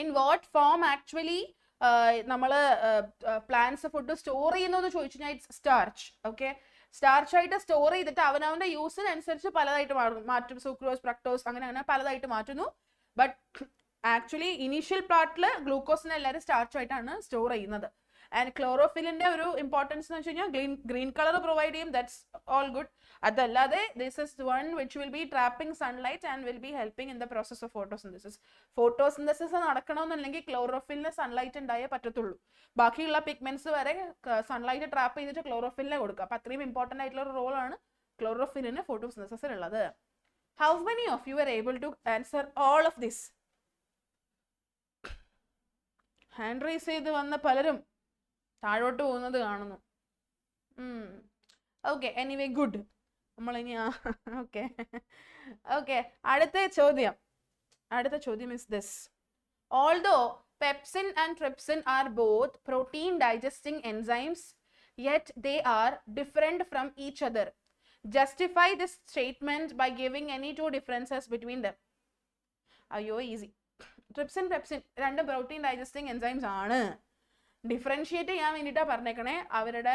ഇൻ വാട്ട് ഫോം ആക്ച്വലി നമ്മൾ പ്ലാന്റ്സ് ഫുഡ് സ്റ്റോർ ചെയ്യുന്നത് ചോദിച്ചു കഴിഞ്ഞാൽ ഇറ്റ്സ് സ്റ്റാർച്ച്. ഓക്കെ, സ്റ്റാർച്ച് ആയിട്ട് സ്റ്റോർ ചെയ്തിട്ട് അവനവന്റെ യൂസിനനുസരിച്ച് പലതായിട്ട് മാറ്റും. സൂക്രോസ്, ഫ്രക്ടോസ്, അങ്ങനെ പലതായിട്ട് മാറ്റുന്നു. ബട്ട് ആക്ച്വലി ഇനീഷ്യൽ പാർട്ടിൽ ഗ്ലൂക്കോസിനെ എല്ലാവരും സ്റ്റാർച്ച് ആയിട്ടാണ് സ്റ്റോർ ചെയ്യുന്നത്. ആൻഡ് ക്ലോറോഫിലിന്റെ ഒരു ഇമ്പോർട്ടൻസ് എന്ന് വെച്ച് കഴിഞ്ഞാൽ ഗ്രീൻ കളർ പ്രൊവൈഡ് ചെയ്യും, ദാറ്റ്സ് ഓൾ ഗുഡ്. അതല്ലാതെ this is one which will be trapping sunlight and will be helping in the process of photosynthesis. Photosynthesis നടക്കണമെന്നുണ്ടെങ്കിൽ ക്ലോറോഫിലിന് സൺലൈറ്റ് ഉണ്ടായേ പറ്റത്തുള്ളൂ. ബാക്കിയുള്ള പിഗ്മെന്റ്സ് വരെ സൺലൈറ്റ് ട്രാപ്പ് ചെയ്തിട്ട് ക്ലോറോഫിലിനെ കൊടുക്കുക. അപ്പൊ അത്രയും ഇമ്പോർട്ടന്റ് ആയിട്ടുള്ള ഒരു റോളാണ് ക്ലോറോഫിലിന് ഫോട്ടോസിന്തസിസിലുള്ളത്. How many of you were able to answer all of this? Hand raise ചെയ്ത് വന്ന പലരും താഴോട്ട് പോകുന്നത് കാണുന്നു. Okay, anyway good. നമ്മളിനി ഓക്കെ ഓക്കെ അടുത്ത ചോദ്യം is this. Although pepsin and trypsin are both protein digesting enzymes, yet they are different from each other. Justify this statement by giving any two differences between them. അയ്യോ easy. Trypsin pepsin രണ്ട് protein digesting enzymes ആണ്. Differentiate ചെയ്യാൻ വേണ്ടിയിട്ടാണ് പറഞ്ഞേക്കണേ. അവരുടെ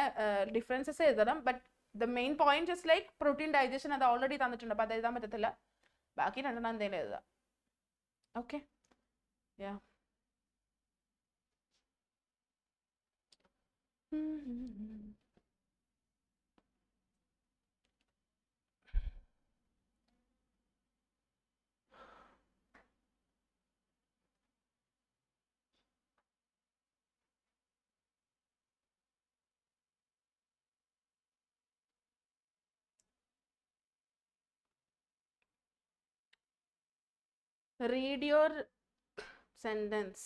differences എഴുതണം. But the main point is like protein digestion അത് already തന്നിട്ടുണ്ട്, അപ്പോൾ അത് എഴുതാൻ പറ്റത്തില്ല. ബാക്കി രണ്ടെണ്ണം എന്തെങ്കിലും എഴുതാം. Okay, yeah. Read your sentence.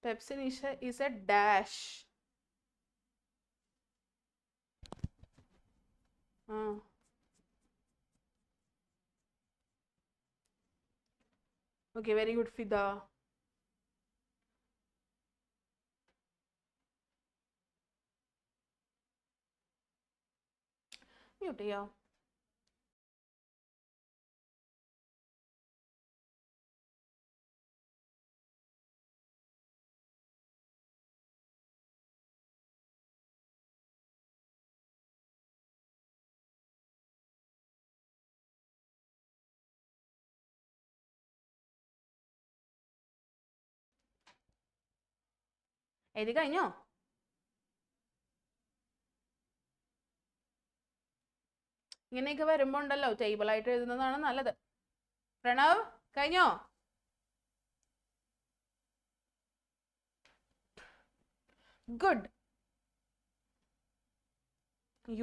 Pepsin is a dash. Okay, very good, Fida. Mute ചെയ്യാം. എഴുതി കഴിഞ്ഞോ? ഇങ്ങനെയൊക്കെ വരുമ്പോ ഉണ്ടല്ലോ ടേബിൾ ആയിട്ട് എഴുതുന്നതാണ് നല്ലത്. പ്രണവ് കഴിഞ്ഞോ? ഗുഡ്.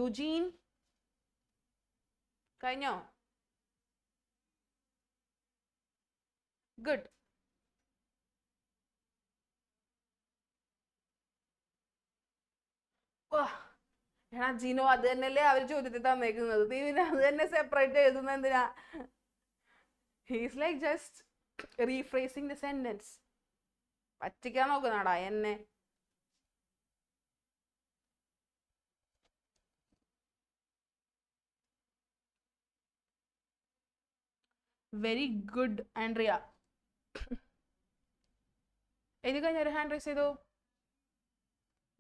യുജീൻ കഴിഞ്ഞോ? ഗുഡ്. എടാ ജിനോ, അത് തന്നെയല്ലേ അവർ ചോദ്യത്തിൽ തന്നേക്കുന്നത്. നീ പിന്നെ അത് തന്നെ സെപ്പറേറ്റ് എഴുതുന്നത് എന്തിനാ? He's like just rephrasing the sentence. പറ്റിക്കാൻ നോക്കുന്നാടാ എന്നെ. Very good Andrea. എഴുതി കഴിഞ്ഞ ഒരു ഹാൻഡ് റൈസ് ചെയ്തോ,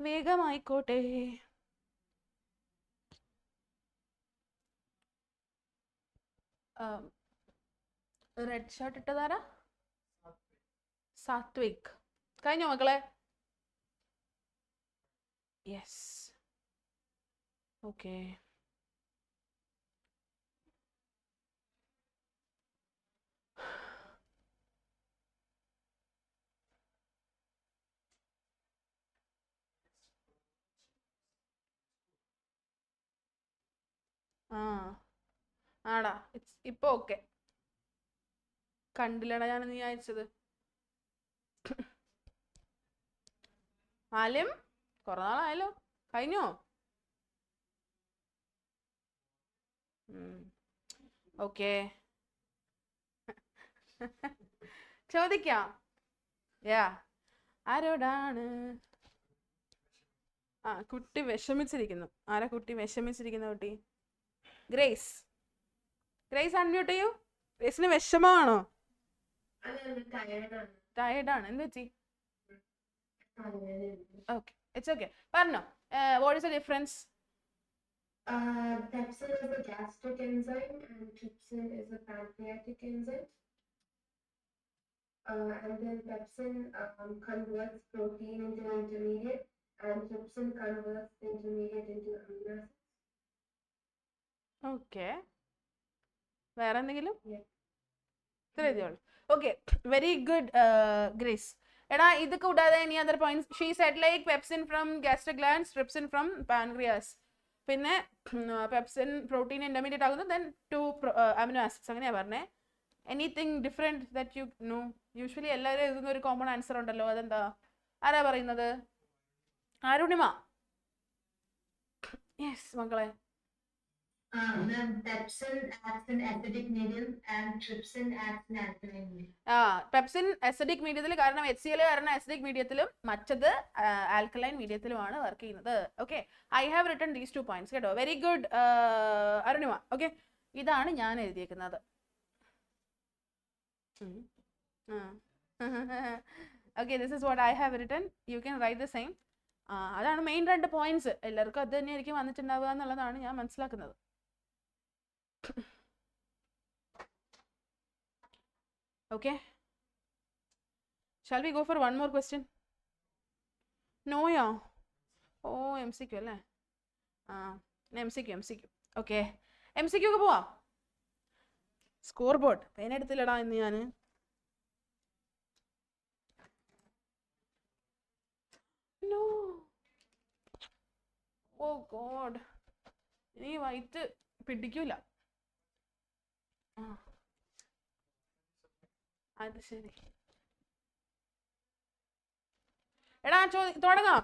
വേഗമായിക്കോട്ടെ. റെഡ് ഷർട്ട് ഇട്ടതാരാ? സാത്വിക്. കഴിഞ്ഞോ മക്കളെ? യെസ്. ഓക്കെ. ആടാ, ഇപ്പൊ ഓക്കെ. കണ്ടില്ലടാ ഞാൻ നീ അയച്ചത്. ആലും കുറെ നാളായല്ലോ. കഴിഞ്ഞോ? ഓക്കെ, ചോദിക്കാം. യാ, ആരോടാണ്? കുട്ടി വിഷമിച്ചിരിക്കുന്നു. ആരാ കുട്ടി വിഷമിച്ചിരിക്കുന്ന കുട്ടി? ഗ്രേസ്. ഗ്രേസ് അൺമ്യൂട്ട് ചെയ്യൂ. ഗ്രേസിന് വിഷമമാണോ? ടയേർഡാണ്. എന്ത് പറ്റി? Okay, it's okay. പറഞ്ഞോ. What is the difference?
Pepsin is a gastric enzyme and trypsin is a pancreatic enzyme. And then pepsin converts protein into an intermediate, and trypsin converts the intermediate into amino acids.
Okay, വേറെ എന്തെങ്കിലും?
Yeah.
ഇത്ര എഴുതിയോളൂ. Okay, very good Grace. എടാ ഇത് കൂടാതെ any other points? She said like pepsin from gastric glands, trypsin from pancreas, പിന്നെ pepsin protein intermediate ആകുന്നു, then 2 amino acids, അങ്ങനെയാ പറഞ്ഞേ. Anything different that you know? Usually എല്ലാവരും എഴുതുന്ന ഒരു കോമൺ ആൻസർ ഉണ്ടല്ലോ, അതെന്താ? ആരാ പറയുന്നത്? അരുണിമ. യെസ് മക്കളെ.
Pepsin acts in acidic medium and trypsin acts in alkaline medium.
Pepsin acidic മീഡിയത്തിൽ, കാരണം HCl കാരണം അസിഡിക് മീഡിയത്തിലും മറ്റത് ആൽക്കലൈൻ മീഡിയത്തിലുമാണ് വർക്ക് ചെയ്യുന്നത്. Okay, I have written these 2 points കേട്ടോ. Very good Arunima. ഓക്കെ, ഇതാണ് ഞാൻ എഴുതിയേക്കുന്നത്. Okay, this is what I have written. You can write the same. അതാണ് മെയിൻ 2 പോയിന്റ്സ്. എല്ലാവർക്കും അത് തന്നെയായിരിക്കും വന്നിട്ടുണ്ടാവുക എന്നുള്ളതാണ് ഞാൻ മനസ്സിലാക്കുന്നത്. Okay, shall we go for one more question? No, yeah. Oh, MCQ അല്ലേ? MCQ. Okay, MCQ ക്ക് പോവാം. സ്കോർ ബോർഡ് പെൻ എടുത്തില്ലടാ ഇന്ന് ഞാൻ. No. Oh God, ഇനി വൈറ്റ് പിടിക്കൂല. അത് ശരി. എടാ തുടങ്ങാം.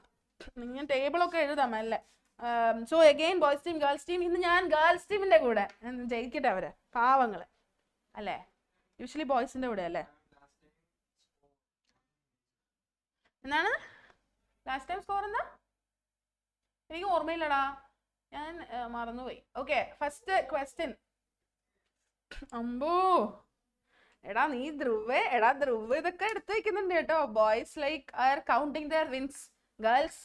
ഞാൻ ടേബിളൊക്കെ എഴുതാം അല്ലേ. So again boys team girls team. ഇന്ന് ഞാൻ ഗേൾസ് ടീമിന്റെ കൂടെ ജയിക്കട്ടെ അവര്, പാവങ്ങള് അല്ലേ. യൂഷ്വലി ബോയ്സിന്റെ കൂടെ അല്ലേ. എന്താണ് ലാസ്റ്റ് ടൈം സ്കോർ? എന്താ എനിക്ക് ഓർമ്മയില്ലടാ, ഞാൻ മറന്നുപോയി. Okay, first question. അമ്പോ എടാ നീ ധ്രുവ് ഇതൊക്കെ എടുത്തു വെക്കുന്നുണ്ട് കേട്ടോ. Boys like are counting their wins. Girls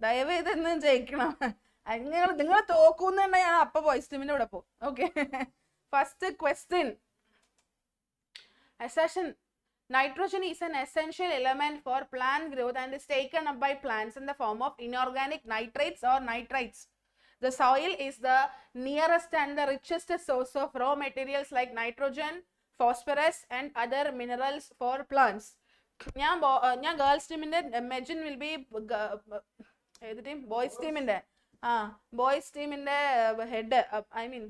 ദയവേത് എന്ന് ജയിക്കണം. നിങ്ങൾ തോക്കൂന്നുണ്ടെ ഞാൻ അപ്പൊ ബോയ്സ് ടീമിന്റെ കൂടെ പോകും. Okay, first question. Assertion: nitrogen is an essential element for plant growth and is taken up by plants in the form of inorganic nitrates or nitrites. The soil is the nearest and the richest source of raw materials like nitrogen, phosphorus and other minerals for plants. ഞാൻ girls ടീമിന്റെ മെജിൻ will be ഏത് team? Boys ടീമിന്റെ. Boys ടീമിന്റെ head, I mean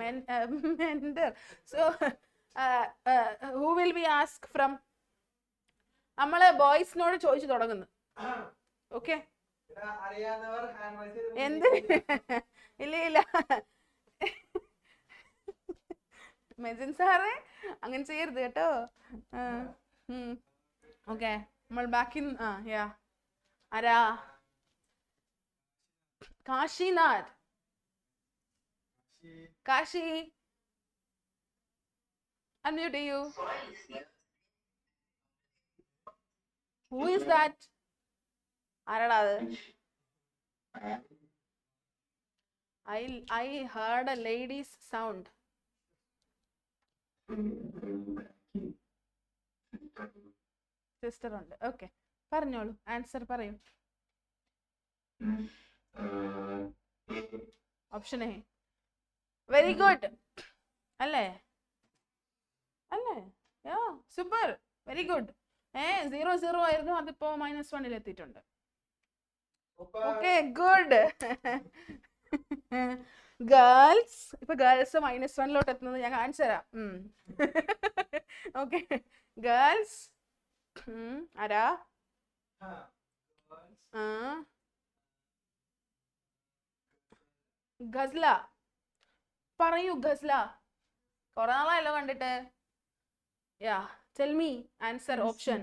mentor. So who will be asked from? നമ്മള് ബോയ്സിനോട് ചോദിച്ചു തുടങ്ങുന്നു. Okay, എന്ത്? ഇല്ല മെജിൻ സാറേ അങ്ങനെ ചെയ്യരുത് കേട്ടോ. ഓക്കെ, നമ്മൾ ബാക്കിൽ യാ ആരാ? Kashinath. Kashi, unmute you. Who is that? ആരാടാ അത്? I heard a lady's sound. Sister ഉണ്ട്. ഓക്കെ, പറഞ്ഞോളൂ, ആൻസർ പറയൂ. Option A. വെരി ഗുഡ് അല്ലേ? യാ സൂപ്പർ, വെരി ഗുഡ്. 0-0 ആയിരുന്നു, അതിപ്പോ -1 എത്തിയിട്ടുണ്ട്. Okay, good. ഗേൾസ്, ഇപ്പൊ ഗേൾസ് -1 എത്തുന്നത് ഞാൻ കാണിച്ചു തരാം. ഓക്കെ, ഗേൾസ് ആരാ? ഗസ്ല പറയൂ. ഗസ്ല കൊറേ നാളായല്ലോ കണ്ടിട്ട്. Yeah, tell me answer option.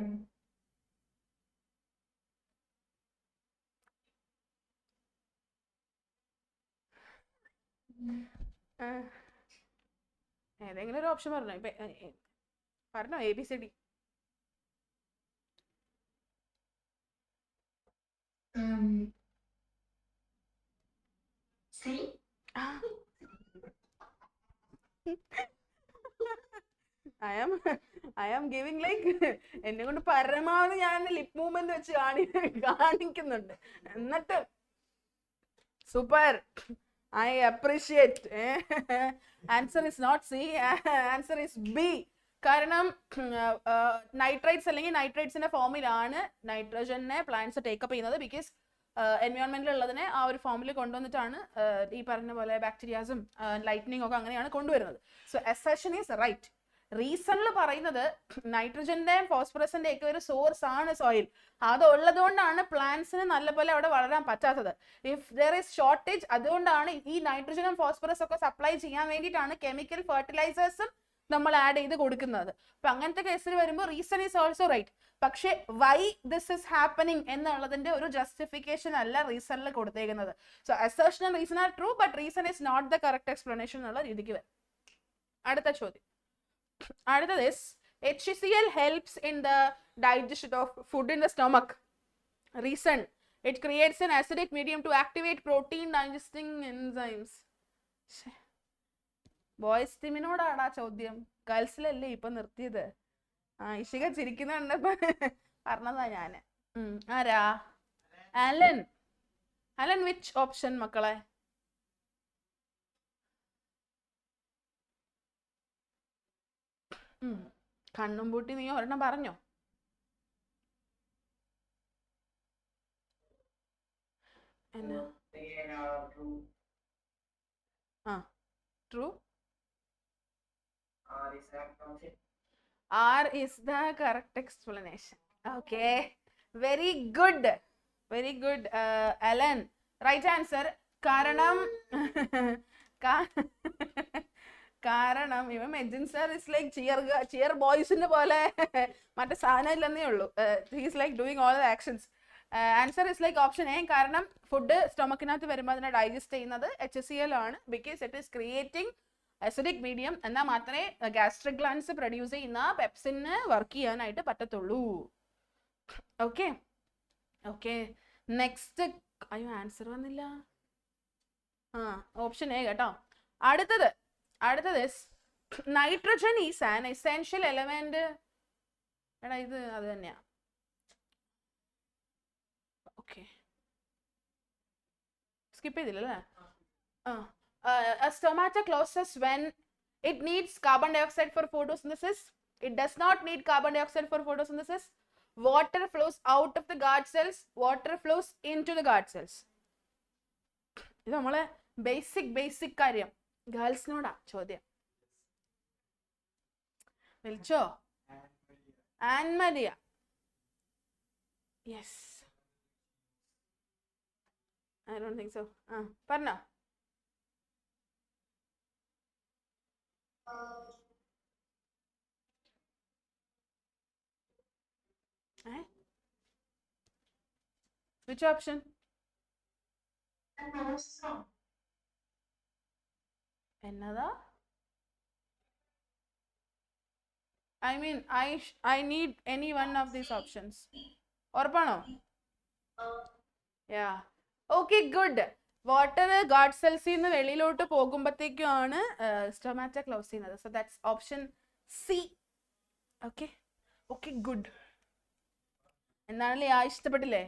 ഏതെങ്കിലും ഒരു ഓപ്ഷൻ പറഞ്ഞോ. പറഞ്ഞോ, ABCD.
C.
I am I am giving like എന്നെ കൊണ്ട് പരമാവധി ഞാൻ ലിപ് മൂവ്മെന്റ് വെച്ച് കാണിക്കുന്നുണ്ട്. എന്നിട്ട് super, I appreciate. Answer is not C, answer is B. കാരണം നൈട്രൈറ്റ്സ് അല്ലെങ്കിൽ നൈട്രൈറ്റ്സിന്റെ ഫോമിലാണ് നൈട്രജനെ പ്ലാന്റ്സ് ടേക്കപ്പ് ചെയ്യുന്നത്. ബിക്കോസ് എൻവയോൺമെന്റിൽ ഉള്ളതിനെ ആ ഒരു ഫോമിൽ കൊണ്ടുവന്നിട്ടാണ് ഈ പറഞ്ഞ പോലെ ബാക്ടീരിയാസും ലൈറ്റ്നിങ് ഒക്കെ അങ്ങനെയാണ് കൊണ്ടുവരുന്നത്. So assertion is right. റീസണിൽ പറയുന്നത് നൈട്രജന്റെയും ഫോസ്ഫറസിന്റെ ഒക്കെ ഒരു സോഴ്സ് ആണ് സോയിൽ. അത് ഉള്ളത് കൊണ്ടാണ് പ്ലാന്റ്സിന് നല്ലപോലെ അവിടെ വളരാൻ പറ്റാത്തത്. ഇഫ് ദർ ഇസ് ഷോർട്ടേജ്, അതുകൊണ്ടാണ് ഈ നൈട്രജനും ഫോസ്ഫറസ് ഒക്കെ സപ്ലൈ ചെയ്യാൻ വേണ്ടിയിട്ടാണ് കെമിക്കൽ ഫെർട്ടിലൈസേഴ്സും നമ്മൾ ആഡ് ചെയ്ത് കൊടുക്കുന്നത്. അപ്പൊ അങ്ങനത്തെ കേസിൽ വരുമ്പോൾ റീസൺ ഈസ് ഓൾസോ റൈറ്റ്. പക്ഷെ വൈ ദിസ് ഇസ് ഹാപ്പനിങ് എന്നുള്ളതിന്റെ ഒരു ജസ്റ്റിഫിക്കേഷൻ അല്ല റീസണിൽ കൊടുത്തേക്കുന്നത്. So assertion and reason are true, but reason is not the correct explanation എന്നുള്ള രീതിക്ക് വരും. അടുത്ത ചോദ്യം. അടുത്തത് is HCl helps in the digestion of food in the stomach. Reason, it creates an acidic medium to activate protein digesting enzymes. Boys ടീമിനോടാടാ ചോദ്യം, ഗേൾസിലല്ലേ ഇപ്പൊ നിർത്തിയത്. ഇഷിക ചിരിക്കുന്നുണ്ട്, പറഞ്ഞതാ ഞാന്. ആരാ? അലൻ. അലൻ വിച്ച് ഓപ്ഷൻ മക്കളെ? കണ്ണും പൂട്ടി നീ ഒരെണ്ണം പറഞ്ഞോ. എന്നാ? True. R is the correct explanation. Okay, very good, very good, Alan. Right answer. കാരണം ഇവൻ മെജിൻ സാർ ഇസ് ലൈക്ക് ചിയർ ബോയ്സിന്റെ പോലെ മറ്റേ സാധനം ഇല്ലെന്നേ ഉള്ളൂ. He's like doing all the actions. Answer is like option A. കാരണം ഫുഡ് സ്റ്റൊമക്കിനകത്ത് വരുമ്പോൾ അതിനെ ഡൈജസ്റ്റ് ചെയ്യുന്നത് HCl ആണ്. Because it is creating acidic medium. എന്നാൽ മാത്രമേ ഗാസ്ട്രിക് ഗ്ലാൻഡ്സ് പ്രൊഡ്യൂസ് ചെയ്യുന്ന പെപ്സിന് വർക്ക് ചെയ്യാനായിട്ട് പറ്റത്തുള്ളൂ. Okay okay, next. അയ്യോ, ആൻസർ വന്നില്ല. ഓപ്ഷൻ എ കേട്ടോ. അടുത്തത് nitrogen is an essential element. എടാ ഇത് അത് തന്നെയാ. ഓക്കെ, സ്കിപ്പ് ചെയ്തില്ലല്ലേ? Stomata closes when it needs carbon dioxide for photosynthesis. It does not need carbon dioxide for photosynthesis. Water flows out of the guard cells. Water flows into the guard cells. ഇത് നമ്മളെ basic കാര്യം. ഗേൾസിനോടാ ചോദ്യം. വിളിച്ചോ? Ann Maria. Yes, I don't think so. പറഞ്ഞോ. Which option? എന്നതാ? I mean, I need any one of these options. ഉറപ്പാണോ? Yeah. Okay, good. Water guard സെൽസിൽ നിന്ന് വെളിയിലോട്ട് പോകുമ്പോഴത്തേക്കുമാണ് സ്റ്റൊമാറ്റ ക്ലോസ് ചെയ്യുന്നത്. So that's option C. Okay okay, good. എന്നാണല്ലേ ഇഷ്ടപ്പെട്ടില്ലേ?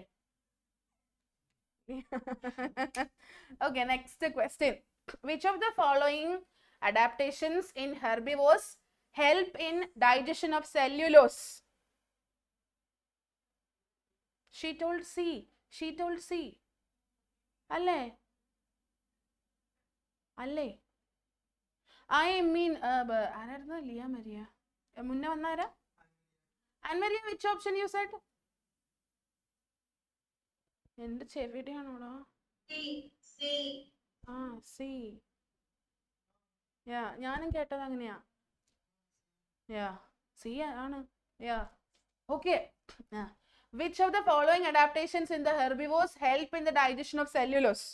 Okay, next question. Which of the following adaptations in herbivores help in digestion of cellulose? She told C. അല്ലേ? I mean ആരായിരുന്നു? ലിയ മരിയ മുന്നേ വന്നാരാ? Annmaria, which option you said? എന്റെ ചെവിടെയാണോടാ? C. ഞാനും കേട്ടത് അങ്ങനെയാ. സി ആണ്. Okay. Which of the following adaptations in the herbivores help in the digestion of cellulose?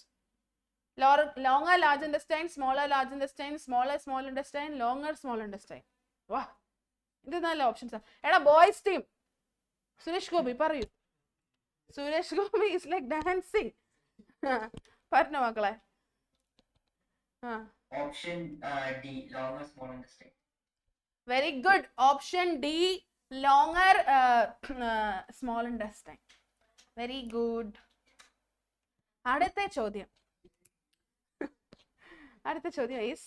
Longer large intestine, smaller large intestine, smaller small intestine, longer small intestine. വാ, ഇത് നല്ല options. എടാ ബോയ്സ് ടീം, സുരേഷ് ഗോപി പറയൂ. Suresh Gopi is like dancing. പറഞ്ഞോ മക്കളെ.
Option D, longer small intestine.
Very good. Option D, longer small intestine. Very good. അടുത്ത ചോദ്യം is,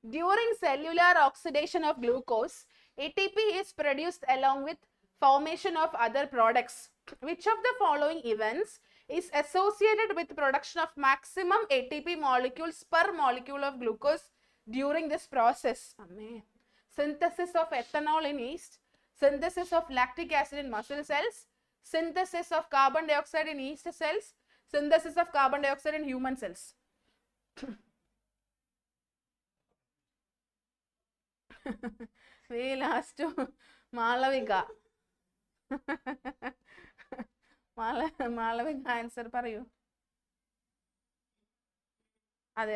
during cellular oxidation of glucose, ATP is produced along with formation of other products. Which of the following events is associated with production of maximum ATP molecules per molecule of glucose during this process? Synthesis of ethanol in yeast, synthesis of lactic acid in muscle cells, synthesis of carbon dioxide in yeast cells, synthesis of carbon dioxide in human cells. We last to Malavika. Malavika answer പറയൂ. അതെ.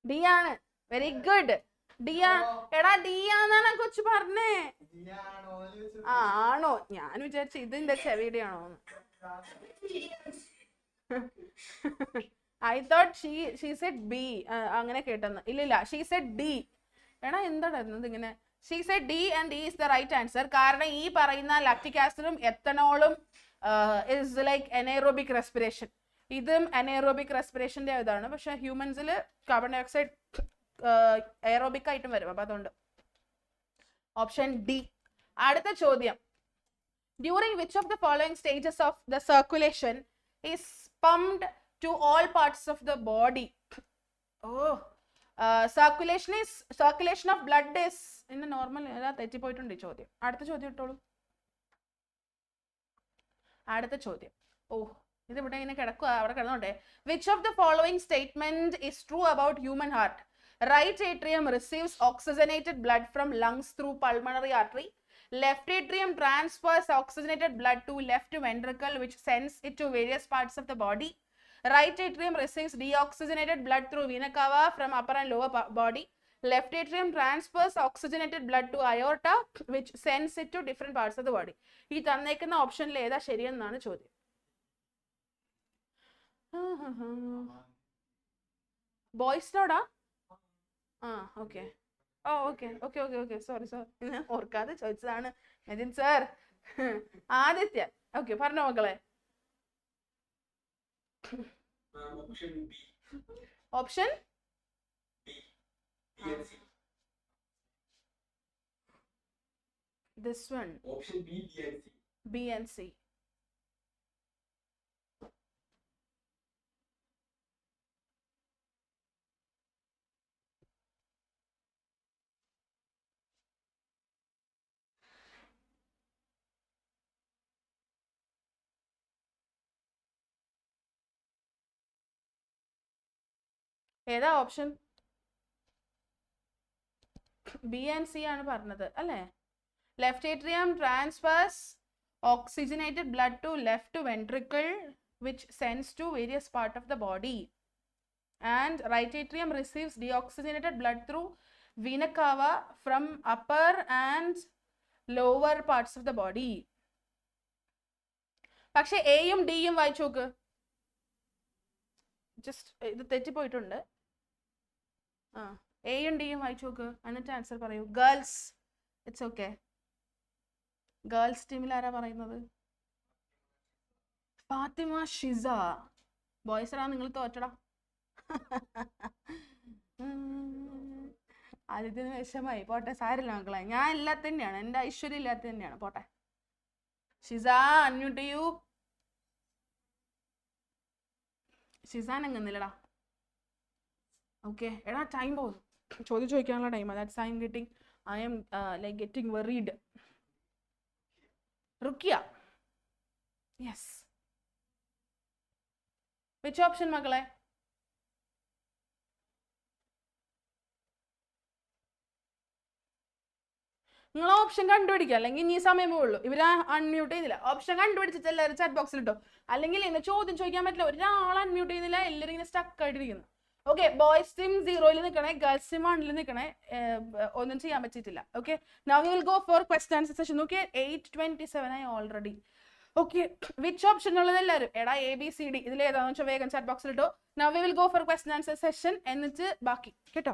D ആണ്. Very good. എടാ D ആണെന്നാണ് കൊച്ചു പറഞ്ഞേ. ആണോ? ഞാൻ വിചാരിച്ചു ഇതിന്റെ ചെവിയുടെ ആണോ. I thought she said B. അങ്ങനെ കേട്ടെന്ന്. ഇല്ലില്ല, she said D. എടാ എന്താടാ ഇങ്ങനെ. She said D and D is the right answer. കാരണം ഈ പറയുന്ന ലാക്റ്റിക് ആസിഡും എത്തനോളും is like anaerobic respiration. ഇതും anaerobic റെസ്പിറേഷന്റെ ഇതാണ്. പക്ഷെ ഹ്യൂമൻസിൽ കാർബൺ ഡൈ ഓക്സൈഡ് എയറോബിക് ആയിട്ടും വരും. അപ്പൊ അതുകൊണ്ട് ഓപ്ഷൻ ഡി. അടുത്ത ചോദ്യം, during which of the following stages of the circulation is pumped to all parts of the body? Circulation of blood is in the normal. തെറ്റിപ്പോയിട്ടുണ്ട് ഈ ചോദ്യം. അടുത്ത ചോദ്യം ഇട്ടോളൂ. അടുത്ത ചോദ്യം. ഇത് ഇവിടെ ഇങ്ങനെ കിടക്കുക, അവിടെ കിടന്നോട്ടെ. Which of the following statement is true about human heart? Right atrium receives oxygenated blood from lungs through pulmonary artery. Left atrium transfers oxygenated blood to left ventricle, which sends it to various parts of the body. Right atrium receives deoxygenated blood through vena cava from upper and lower body. Left atrium transfers oxygenated blood to aorta, which sends it to different parts of the body. ഈ തന്നേക്കുന്ന ഓപ്ഷനിൽ ഏതാ ശരിയെന്നാണ് ചോദ്യം. ബോയ്സിനോടാ? Okay. Okay. Sorry. ഞാൻ ഓർക്കാതെ ചോദിച്ചതാണ്. Nitin sir. Aditya. Okay, പറഞ്ഞോ മക്കളെ. Option this one.
Option B and C.
ഏതാ ഓപ്ഷൻ? ബി ആൻഡ് സി ആണ് പറഞ്ഞത് അല്ലേ? Left atrium transfers oxygenated blood to left ventricle, which sends to various part of the body, and right atrium receives deoxygenated blood through vena cava from upper and lower parts of the body. പക്ഷെ എയും ഡിയും വായിച്ചു നോക്ക്. Just ഇത് തെറ്റിപ്പോയിട്ടുണ്ട്. എയും ഡിയും വായിച്ചു നോക്ക്, എന്നിട്ട് ആൻസർ പറയൂ. Girls, it's okay. ഗേൾസ് ടീമിൽ ആരാ പറയുന്നത്? ഫാത്തിമ ഷിസ. ബോയ്സ് ആണ് നിങ്ങൾ തോറ്റടാ. ആദ്യത്തിന് വിഷമായി. പോട്ടെ, സാരില്ല മക്കളെ. ഞാൻ ഇല്ലാത്ത തന്നെയാണ്, എൻ്റെ ഐശ്വര്യം ഇല്ലാത്ത തന്നെയാണ്. പോട്ടെ. ഷിസ, അൺമ്യൂട്ട് ചെയ്യൂ. ഷിസാൻ എങ്ങന്നില്ലടാ. ഓക്കെ എടാ, ടൈം പോകും. ചോദ്യം ചോദിക്കാനുള്ള time. That's I am getting like getting worried. Ruqyah. Yes. Which option മക്കളെ? നിങ്ങൾ ഓപ്ഷൻ കണ്ടുപിടിക്കുക, അല്ലെങ്കിൽ ഇനി സമയം പോവുള്ളൂ. ഇവര് അൺമ്യൂട്ട് ചെയ്തില്ല. ഓപ്ഷൻ കണ്ടുപിടിച്ചിട്ട് എല്ലാവരും ചാറ്റ് ബോക്സിൽ ഇട്ടോ. അല്ലെങ്കിൽ ഇങ്ങനെ ചോദ്യം ചോദിക്കാൻ പറ്റില്ല. ഒരാൾ അൺമ്യൂട്ട് ചെയ്യുന്നില്ല, എല്ലാവരും ഇങ്ങനെ സ്റ്റക്ക് ആയിട്ടിരിക്കുന്നു. ഓക്കെ, ബോയ്സ് ടീം 0-ൽ നിൽക്കണേ, ഗേൾസ് ടീം 1-ൽ നിൽക്കണേ. ഒന്നും ചെയ്യാൻ പറ്റിയിട്ടില്ല. Okay, now we will go for question answer session. Okay, 8:27 ആയി ഓൾറെഡി. ഓക്കെ, വിച്ച് ഓപ്ഷൻ ഉള്ളത് എല്ലാവരും എടാ ABCD ഇതിൽ ഏതാണെന്ന് വെച്ചാൽ വേഗം ചാറ്റ് ബോക്സിൽ ഇട്ടോ. Now we will go for question answer session, എന്നിട്ട് ബാക്കി കേട്ടോ.